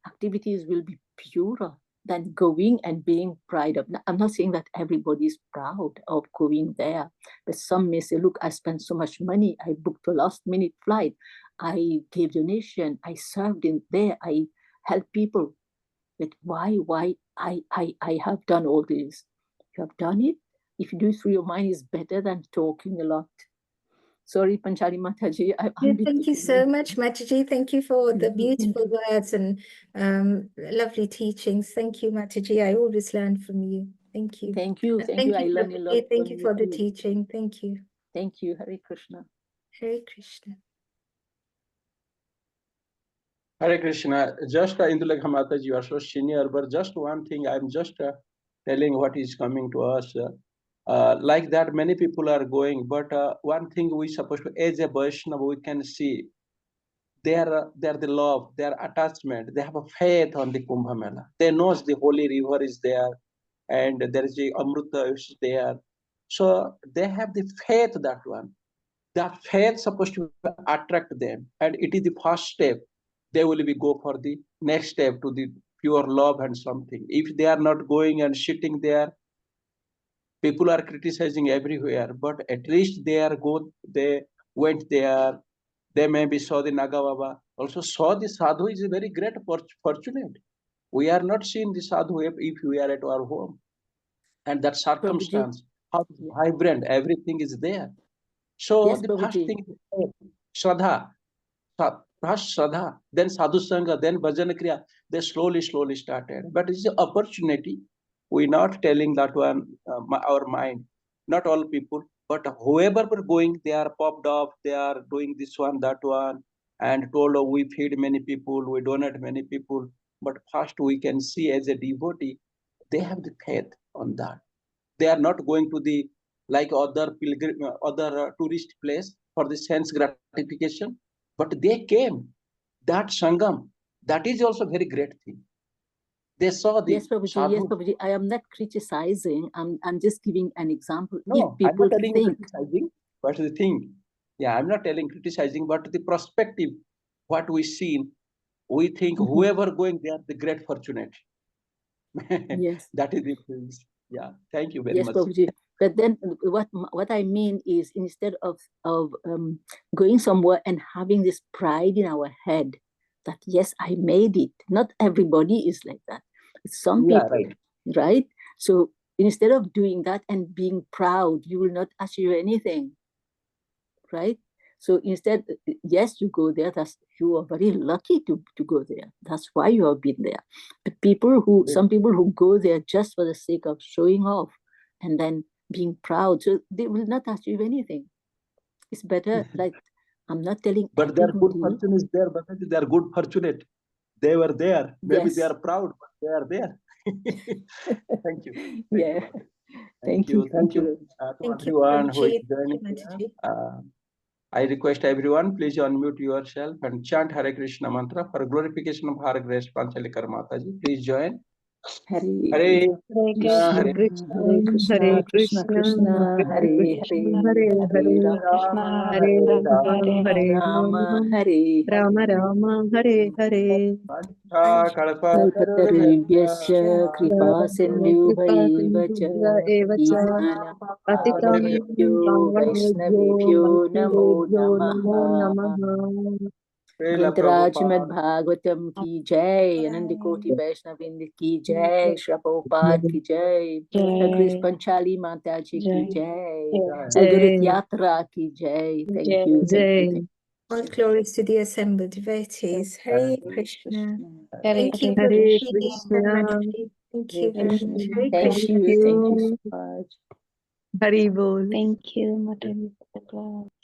F: activities will be purer than going and being proud of. I'm not saying that everybody is proud of going there, but some may say, look, I spent so much money. I booked a last minute flight. I gave donation. I served in there. I helped people. But why I have done all this? You have done it. If you do it through your mind, is better than talking a lot. Sorry, Panchali Mataji.
C: Thank you so much, Mataji. Thank you for the beautiful words and lovely teachings. Thank you, Mataji. I always learn from you. Thank you.
F: Thank you. Thank you. I learned a lot.
C: Thank you for the teaching. Thank you.
F: Thank you. Hare Krishna.
C: Hare Krishna.
D: Hare Krishna. Just Indulekha Mataji, you are so senior, but just one thing, I'm just telling what is coming to us. Like that, many people are going, but one thing we supposed to, as a Vaishnava, we can see their the love, their attachment. They have a faith on the Kumbh Mela. They know the holy river is there, and there is the Amrita is there. So they have the faith, that one. That faith supposed to attract them, and it is the first step. They will be go for the next step to the pure love and something. If they are not going and sitting there, people are criticizing everywhere, but at least they went there. They maybe saw the Naga Baba, also saw the sadhu is a very great fortunate. We are not seeing the sadhu if we are at our home. And that circumstance, how vibrant, everything is there. So
F: yes,
D: the
F: Prabhuji.
D: first thing is Shraddha. First Shraddha, then Sadhu Sangha, then Bhajan Kriya. They slowly started. But it's an opportunity. We're not telling that one, our mind, not all people, but whoever were going, they are popped off, they are doing this one, that one, and told, oh, we feed many people, we donate many people. But first we can see as a devotee, they have the faith on that. They are not going to the like other pilgrim, other tourist place for the sense gratification, but they came. That sangam, that is also very great thing. They saw the
F: yes, Prabhuji.
D: sadhu.
F: Yes, Prabhuji. I am not criticizing. I'm just giving an example.
D: No,
F: if
D: I'm not
F: people
D: telling
F: think,
D: criticizing, but the thing, yeah, I'm not telling criticizing, but the perspective, what we seen, we think whoever going there, the great fortunate.
F: yes,
D: That is the thing. Yeah, thank you very
F: Yes,
D: much.
F: Prabhuji. But then what I mean is, instead of going somewhere and having this pride in our head that yes, I made it. Not everybody is like that. Some
D: Yeah,
F: people,
D: right.
F: right? So instead of doing that and being proud, you will not achieve anything, right? So instead, yes, you go there. You are very lucky to go there. That's why you have been there. But some people who go there just for the sake of showing off and then being proud, so they will not achieve anything. It's better, like, I'm not telling
D: But their good
F: everybody.
D: fortune is there, but they are good fortunate. They were there. Maybe they
F: Yes.
D: are proud, but they are there. Thank you.
F: Yeah.
D: Thank you. Thank you to
C: Thank you,
D: everyone who is
C: Prabhuji.
D: joining
C: Mataji.
D: here. I request everyone, please unmute yourself and chant Hare Krishna mantra for glorification of Hare Grace Panchali Kar Mataji. Please join.
F: Hare
D: Hare
E: Krishna,
D: Hare
E: Krishna,
F: Hare Krishna,
E: Hare
F: Krishna Krishna,
E: Krishna,
F: Hare
E: Hare
F: Hare,
E: Hare,
F: Hare
E: Hare
F: Rama,
E: Hare
F: Rama,
E: Hare
F: Rama,
E: Rama,
F: Hare
E: Rama
F: Hare.
E: Rama, Hare Hare.
F: कल्पतरुभ्यश्च कृपा
E: कृपा
F: सिन्धुभैव च
E: सिन्धुभ्य एव च
F: पतितानां
E: पतितानां
F: वैष्णवेभ्यो नमो नमः
E: नमो नमः।
F: ग्रंथराज श्रीमद् भागवतम की जय, अनंत कोटि वैष्णववृंद की जय, श्री प्रभुपाद की जय, कृष्ण पंचाली माता जी की जय, अवधूत यात्रा की जय। Thank you, thank you, thank you.
C: All glories to the assembled devotees. Hare Krishna. Thank you,
E: Hare
C: Prabhuji
E: Krishna,
C: and Mataji. Thank you
F: Hare
C: very
F: Krishna.
C: much. Hare
F: Thank
C: Krishna.
F: you
E: Thank
F: so
E: you.
F: much.
E: Hari Bol.
G: Thank you, Mataji, for the class.